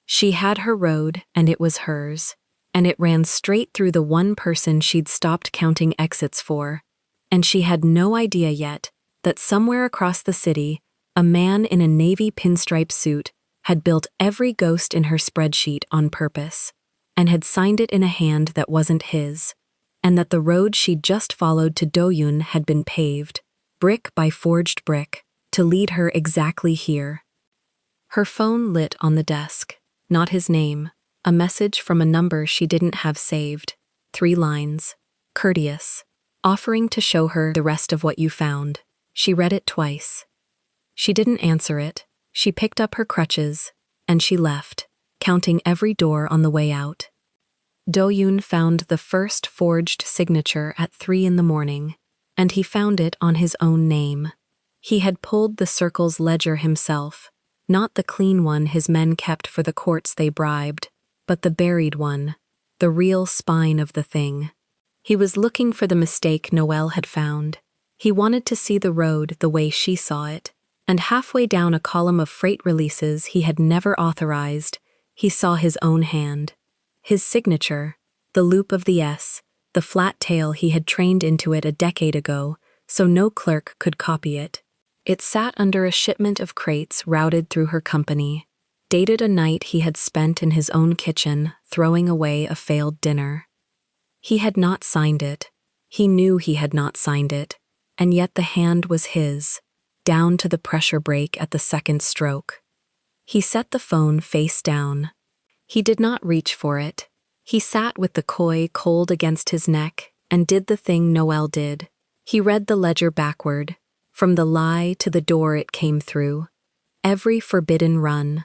She had her road, and it was hers, and it ran straight through the one person she'd stopped counting exits for, and she had no idea yet that somewhere across the city, a man in a navy pinstripe suit had built every ghost in her spreadsheet on purpose, and had signed it in a hand that wasn't his, and that the road she'd just followed to Doyun had been paved, brick by forged brick, to lead her exactly here. Her phone lit on the desk. Not his name, A message from a number she didn't have saved. 3 lines. Courteous. Offering to show her the rest of what you found. She read it twice. She didn't answer it. She picked up her crutches, and she left, counting every door on the way out. Do-yoon found the first forged signature at 3 in the morning, and he found it on his own name. He had pulled the circle's ledger himself, not the clean one his men kept for the courts they bribed, but the buried one, the real spine of the thing. He was looking for the mistake Noelle had found. He wanted to see the road the way she saw it, and halfway down a column of freight releases he had never authorized, he saw his own hand. His signature, the loop of the S, the flat tail he had trained into it a decade ago, so no clerk could copy it. It sat under a shipment of crates routed through her company, dated a night he had spent in his own kitchen, throwing away a failed dinner. He had not signed it. He knew he had not signed it, and yet the hand was his, down to the pressure brake at the second stroke. He set the phone face down. He did not reach for it. He sat with the koi cold against his neck and did the thing Noelle did. He read the ledger backward, from the lie to the door it came through. Every forbidden run.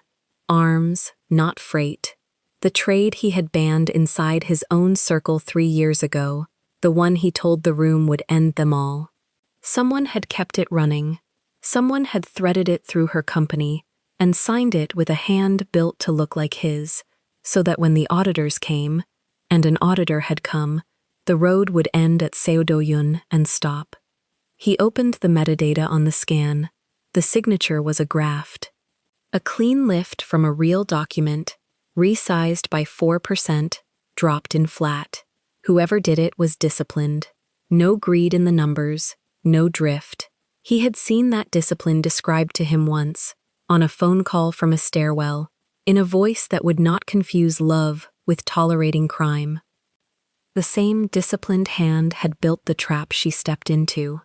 Arms, not freight. The trade he had banned inside his own circle 3 years ago, the one he told the room would end them all. Someone had kept it running. Someone had threaded it through her company and signed it with a hand built to look like his, so that when the auditors came, and an auditor had come, the road would end at Seodoyun and stop. He opened the metadata on the scan. The signature was a graft. A clean lift from a real document, resized by 4%, dropped in flat. Whoever did it was disciplined. No greed in the numbers, no drift. He had seen that discipline described to him once, on a phone call from a stairwell, in a voice that would not confuse love with tolerating crime. The same disciplined hand had built the trap she stepped into.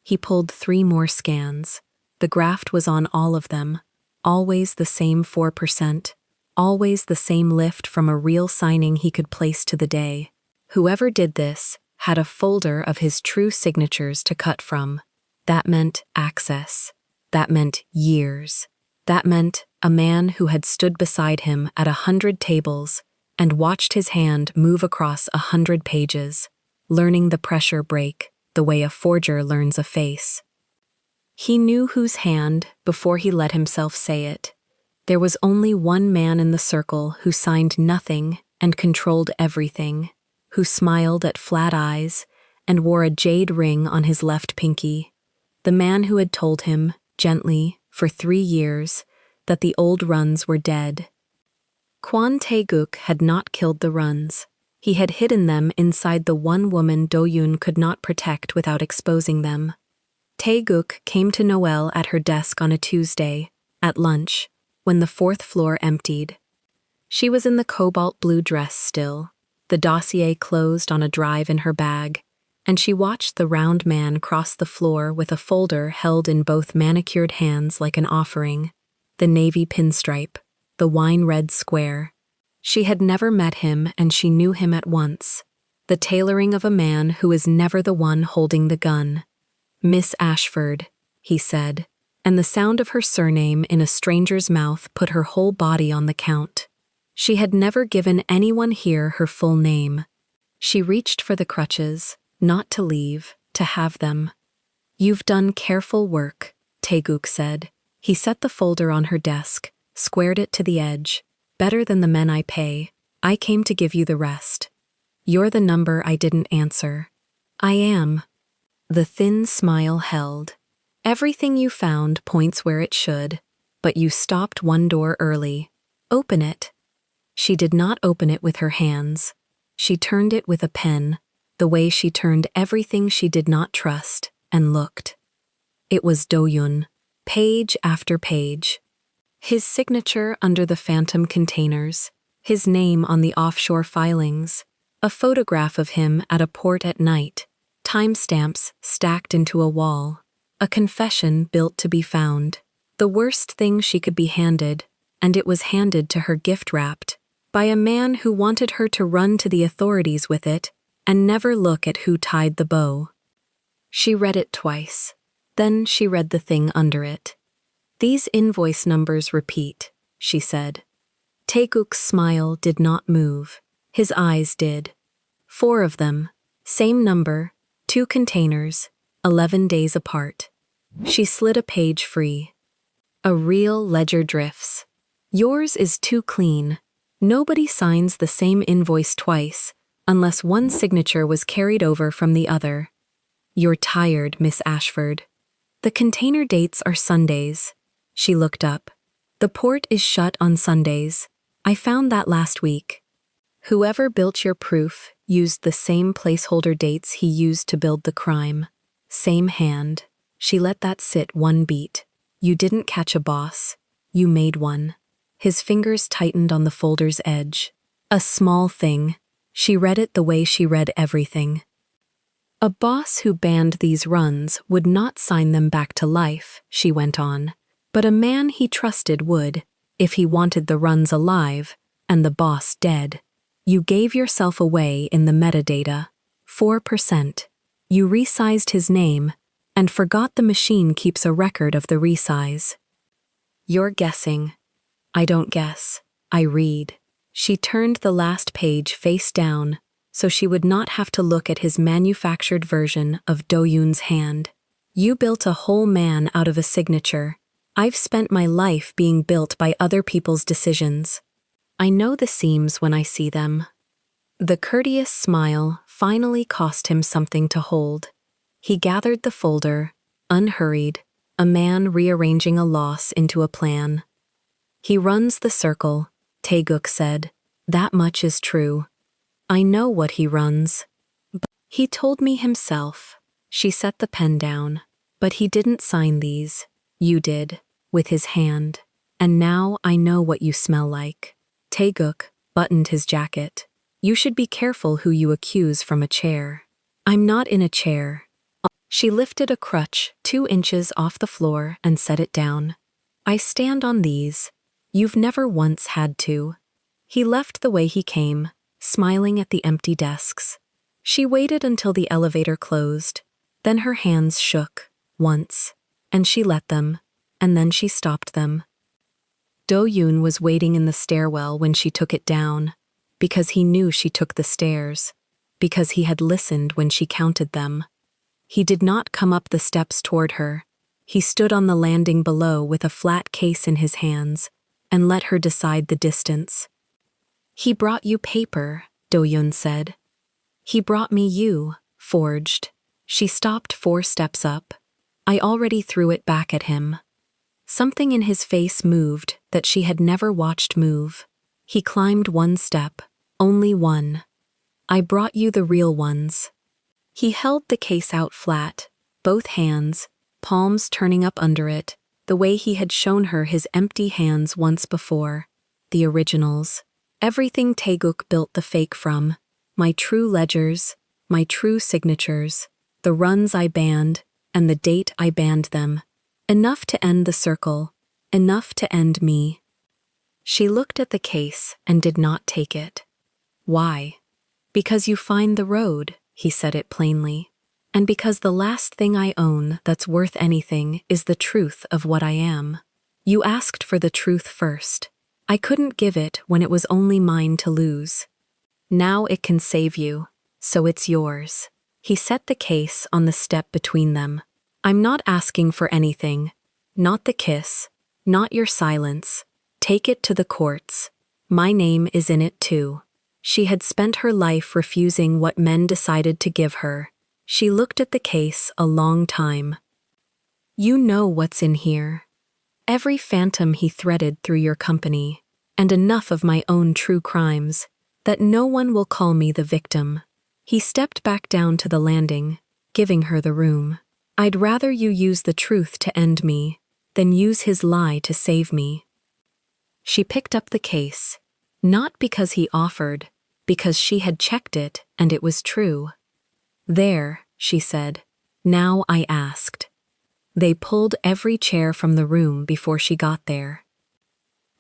He pulled 3 more scans. The graft was on all of them. Always the same 4%. Always the same lift from a real signing he could place to the day. Whoever did this had a folder of his true signatures to cut from. That meant access. That meant years. That meant a man who had stood beside him at 100 tables and watched his hand move across 100 pages, learning the pressure break the way a forger learns a face. He knew whose hand before he let himself say it. There was only one man in the circle who signed nothing and controlled everything, who smiled at flat eyes and wore a jade ring on his left pinky. The man who had told him, gently, for 3 years, that the old runs were dead. Kwon Tae-guk had not killed the runs. He had hidden them inside the one woman Do-yoon could not protect without exposing them. Tae-guk came to Noelle at her desk on a Tuesday, at lunch, when the 4th floor emptied. She was in the cobalt blue dress still, the dossier closed on a drive in her bag, and she watched the round man cross the floor with a folder held in both manicured hands like an offering, the navy pinstripe, the wine-red square. She had never met him and she knew him at once, the tailoring of a man who is never the one holding the gun. Miss Ashford, he said, and the sound of her surname in a stranger's mouth put her whole body on the count. She had never given anyone here her full name. She reached for the crutches, not to leave, to have them. "You've done careful work," Tae-guk said. He set the folder on her desk, squared it to the edge. "Better than the men I pay. I came to give you the rest. You're the number I didn't answer." "I am." The thin smile held. "Everything you found points where it should, but you stopped one door early. Open it." She did not open it with her hands. She turned it with a pen, the way she turned everything she did not trust, and looked. It was Do-yoon, page after page. His signature under the phantom containers, his name on the offshore filings, a photograph of him at a port at night, timestamps stacked into a wall, a confession built to be found. The worst thing she could be handed, and it was handed to her gift-wrapped, by a man who wanted her to run to the authorities with it and never look at who tied the bow. She read it twice. Then she read the thing under it. "These invoice numbers repeat," she said. Taeguk's smile did not move. His eyes did. 4 of them, same number, 2 containers, 11 days apart. She slid a page free. "A real ledger drifts. Yours is too clean. Nobody signs the same invoice twice, unless one signature was carried over from the other. You're tired, Miss Ashford. The container dates are Sundays." She looked up. "The port is shut on Sundays. I found that last week. Whoever built your proof used the same placeholder dates he used to build the crime. Same hand." She let that sit one beat. "You didn't catch a boss. You made one." His fingers tightened on the folder's edge. A small thing. She read it the way she read everything. "A boss who banned these runs would not sign them back to life," she went on. "But a man he trusted would, if he wanted the runs alive and the boss dead. You gave yourself away in the metadata. 4%. You resized his name and forgot the machine keeps a record of the resize." "You're guessing." "I don't guess. I read." She turned the last page face down so she would not have to look at his manufactured version of Do-yoon's hand. "You built a whole man out of a signature. I've spent my life being built by other people's decisions. I know the seams when I see them." The courteous smile finally cost him something to hold. He gathered the folder, unhurried, a man rearranging a loss into a plan. "He runs the circle," Taeguk said. "That much is true. I know what he runs. But he told me himself." She set the pen down. "But he didn't sign these. You did, with his hand. And now I know what you smell like." Taeguk buttoned his jacket. "You should be careful who you accuse from a chair." "I'm not in a chair." She lifted a crutch 2 inches off the floor and set it down. "I stand on these. You've never once had to." He left the way he came, smiling at the empty desks. She waited until the elevator closed. Then her hands shook, once, and she let them, and then she stopped them. Do-yoon was waiting in the stairwell when she took it down, because he knew she took the stairs, because he had listened when she counted them. He did not come up the steps toward her. He stood on the landing below with a flat case in his hands and let her decide the distance. "He brought you paper," Do-yoon said. "He brought me you, forged." She stopped 4 steps up. "I already threw it back at him." Something in his face moved that she had never watched move. He climbed 1 step, only 1. "I brought you the real ones." He held the case out flat, both hands, palms turning up under it, the way he had shown her his empty hands once before. The originals. Everything Taeguk built the fake from. My true ledgers, my true signatures, the runs I banned, and the date I banned them. Enough to end the circle, enough to end me. She looked at the case and did not take it. "Why?" "Because you find the road," he said it plainly. "And because the last thing I own that's worth anything is the truth of what I am. You asked for the truth first. I couldn't give it when it was only mine to lose. Now it can save you, so it's yours." He set the case on the step between them. "I'm not asking for anything. Not the kiss. Not your silence. Take it to the courts. My name is in it too." She had spent her life refusing what men decided to give her. She looked at the case a long time. "You know what's in here. Every phantom he threaded through your company, and enough of my own true crimes, that no one will call me the victim." He stepped back down to the landing, giving her the room. "I'd rather you use the truth to end me, than use his lie to save me." She picked up the case, not because he offered, because she had checked it and it was true. "There," she said. "Now I asked." They pulled every chair from the room before she got there.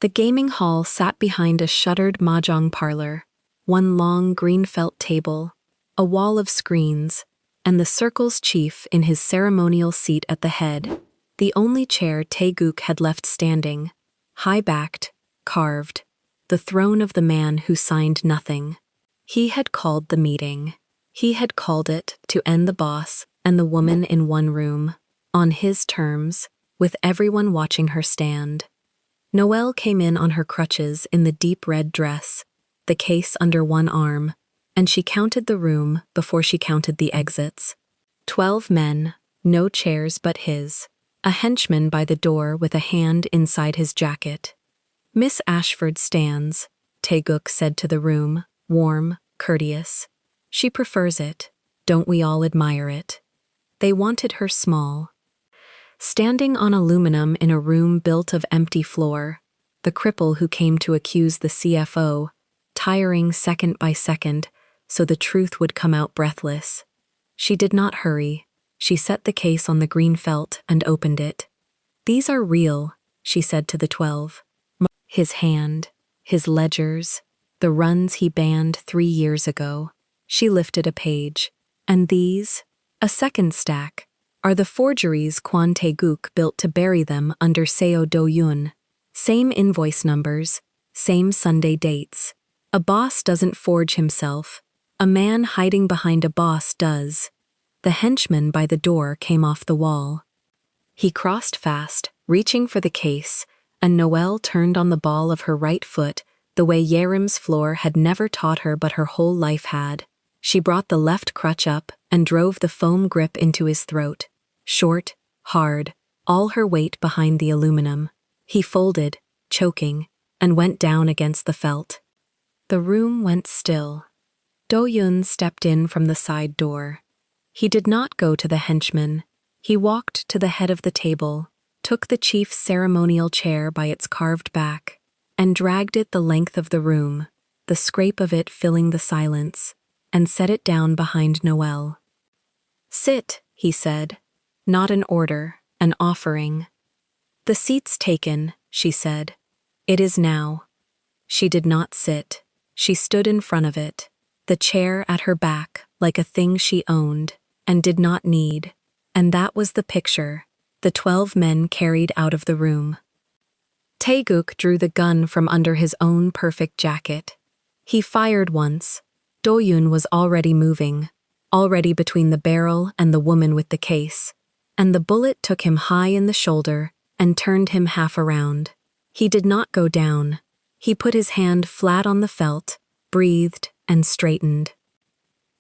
The gaming hall sat behind a shuttered mahjong parlor, one long green felt table, a wall of screens, and the circle's chief in his ceremonial seat at the head, the only chair Taeguk had left standing, high-backed, carved, the throne of the man who signed nothing. He had called the meeting. He had called it to end the boss and the woman in one room, on his terms, with everyone watching her stand. Noelle came in on her crutches in the deep red dress, the case under one arm, and she counted the room before she counted the exits. 12 men, no chairs but his, a henchman by the door with a hand inside his jacket. Miss Ashford stands, Taeguk said to the room, warm, courteous. She prefers it. Don't we all admire it? They wanted her small. Standing on aluminum in a room built of empty floor, the cripple who came to accuse the CFO, tiring second by second so the truth would come out breathless. She did not hurry. She set the case on the green felt and opened it. These are real, she said to the 12. His hand, his ledgers, the runs he banned 3 years ago. She lifted a page. And these, a second stack, are the forgeries Kwon Taeguk built to bury them under Seo Do-yun. Same invoice numbers, same Sunday dates. A boss doesn't forge himself. A man hiding behind a boss does. The henchman by the door came off the wall. He crossed fast, reaching for the case, and Noelle turned on the ball of her right foot the way Yerim's floor had never taught her but her whole life had. She brought the left crutch up and drove the foam grip into his throat. Short, hard, all her weight behind the aluminum. He folded, choking, and went down against the felt. The room went still. Do-yun stepped in from the side door. He did not go to the henchman. He walked to the head of the table, took the chief's ceremonial chair by its carved back, and dragged it the length of the room, the scrape of it filling the silence, and set it down behind Noelle. Sit, he said. Not an order, an offering. The seat's taken, she said. It is now. She did not sit. She stood in front of it, the chair at her back like a thing she owned and did not need, and that was the picture the 12 men carried out of the room. Taeguk drew the gun from under his own perfect jacket. He fired once. Do-yun was already moving, already between the barrel and the woman with the case, and the bullet took him high in the shoulder and turned him half around. He did not go down. He put his hand flat on the felt, breathed, and straightened.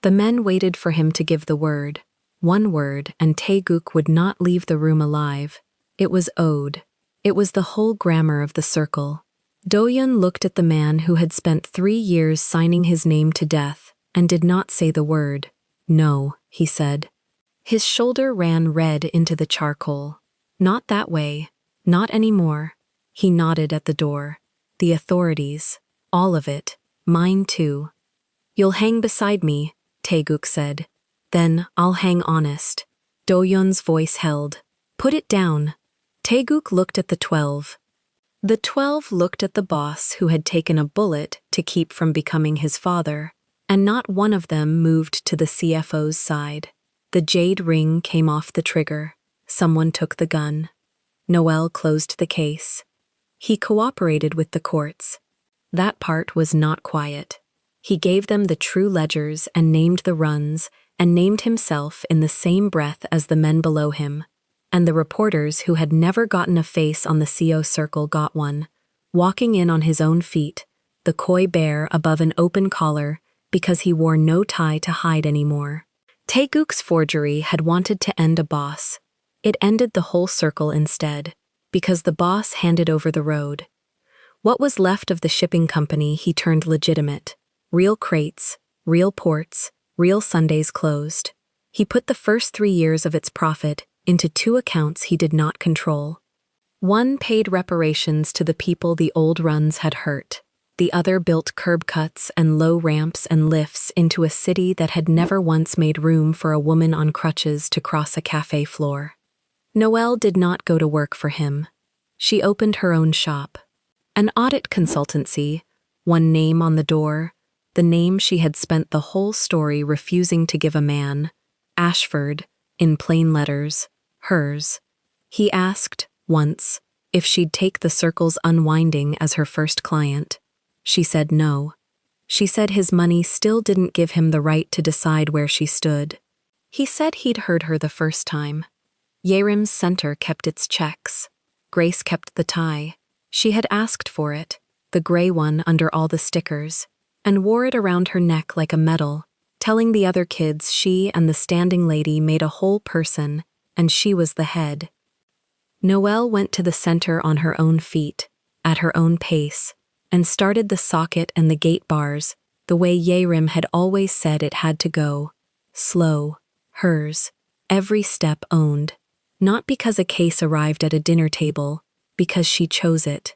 The men waited for him to give the word. One word, and Taeguk would not leave the room alive. It was ode. It was the whole grammar of the circle. Do-yun looked at the man who had spent 3 years signing his name to death and did not say the word. No, he said. His shoulder ran red into the charcoal. Not that way. Not anymore. He nodded at the door. The authorities. All of it. Mine too. You'll hang beside me, Taeguk said. Then I'll hang honest. Do-yun's voice held. Put it down. Taeguk looked at the 12. The 12 looked at the boss who had taken a bullet to keep from becoming his father, and not one of them moved to the CFO's side. The jade ring came off the trigger. Someone took the gun. Noelle closed the case. He cooperated with the courts. That part was not quiet. He gave them the true ledgers and named the runs, and named himself in the same breath as the men below him. And the reporters who had never gotten a face on the CO circle got one, walking in on his own feet, the coy bear above an open collar because he wore no tie to hide anymore. Taeguk's forgery had wanted to end a boss. It ended the whole circle instead, because the boss handed over the road. What was left of the shipping company he turned legitimate. Real crates, real ports, real Sundays closed. He put the first 3 years of its profit into 2 accounts he did not control. One paid reparations to the people the old runs had hurt. The other built curb cuts and low ramps and lifts into a city that had never once made room for a woman on crutches to cross a cafe floor. Noelle did not go to work for him. She opened her own shop. An audit consultancy, one name on the door, the name she had spent the whole story refusing to give a man. Ashford, in plain letters, hers. He asked, once, if she'd take the circle's unwinding as her first client. She said no. She said his money still didn't give him the right to decide where she stood. He said he'd heard her the first time. Yerim's center kept its checks. Grace kept the tie. She had asked for it, the gray one under all the stickers, and wore it around her neck like a medal, telling the other kids she and the standing lady made a whole person, and she was the head. Noelle went to the center on her own feet, at her own pace, and started the socket and the gate bars the way Yerim had always said it had to go. Slow, hers, every step owned, not because a case arrived at a dinner table, because she chose it.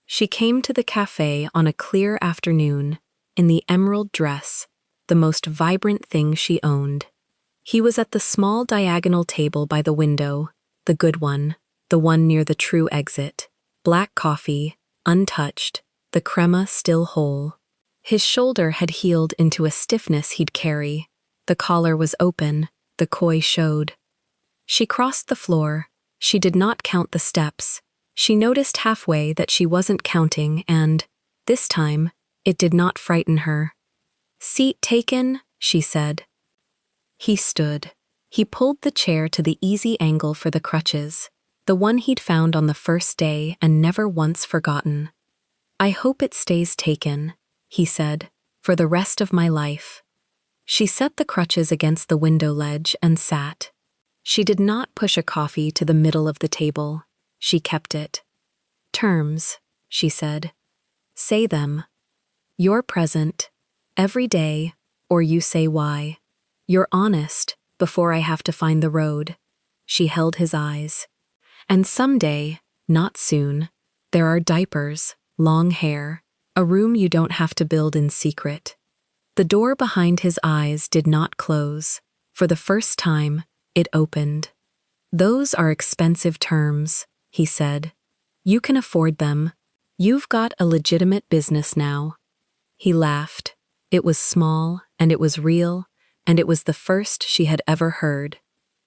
She came to the cafe on a clear afternoon, in the emerald dress, the most vibrant thing she owned. He was at the small diagonal table by the window, the good one, the one near the true exit. Black coffee, untouched, the crema still whole. His shoulder had healed into a stiffness he'd carry. The collar was open, the koi showed. She crossed the floor. She did not count the steps. She noticed halfway that she wasn't counting and, this time, it did not frighten her. "Seat taken," she said. He stood. He pulled the chair to the easy angle for the crutches, the one he'd found on the first day and never once forgotten. "I hope it stays taken," he said, "for the rest of my life." She set the crutches against the window ledge and sat. She did not push a coffee to the middle of the table. She kept it. "Terms," she said. "Say them. You're present, every day, or you say why. You're honest, before I have to find the road." She held his eyes. "And someday, not soon, there are diapers, long hair, a room you don't have to build in secret." The door behind his eyes did not close. For the first time, it opened. "Those are expensive terms," he said. "You can afford them. You've got a legitimate business now." He laughed. It was small, and it was real, and it was the first she had ever heard.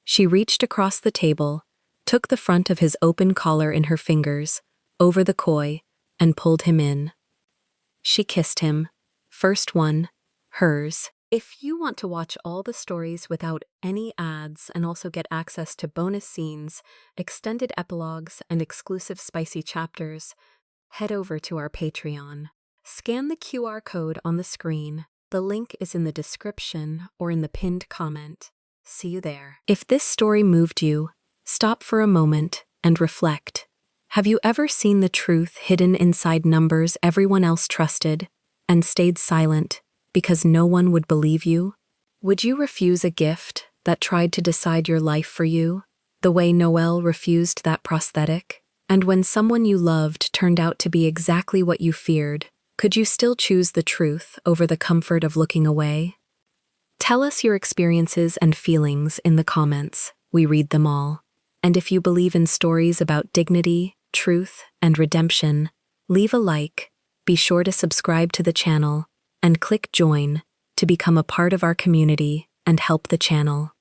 She reached across the table, took the front of his open collar in her fingers, over the koi, and pulled him in. She kissed him. First one, hers. If you want to watch all the stories without any ads and also get access to bonus scenes, extended epilogues, and exclusive spicy chapters, head over to our Patreon. Scan the QR code on the screen. The link is in the description or in the pinned comment. See you there. If this story moved you, stop for a moment and reflect. Have you ever seen the truth hidden inside numbers everyone else trusted and stayed silent because no one would believe you? Would you refuse a gift that tried to decide your life for you, the way Noelle refused that prosthetic? And when someone you loved turned out to be exactly what you feared, could you still choose the truth over the comfort of looking away? Tell us your experiences and feelings in the comments. We read them all. And if you believe in stories about dignity, truth, and redemption, leave a like, be sure to subscribe to the channel, and click join to become a part of our community and help the channel.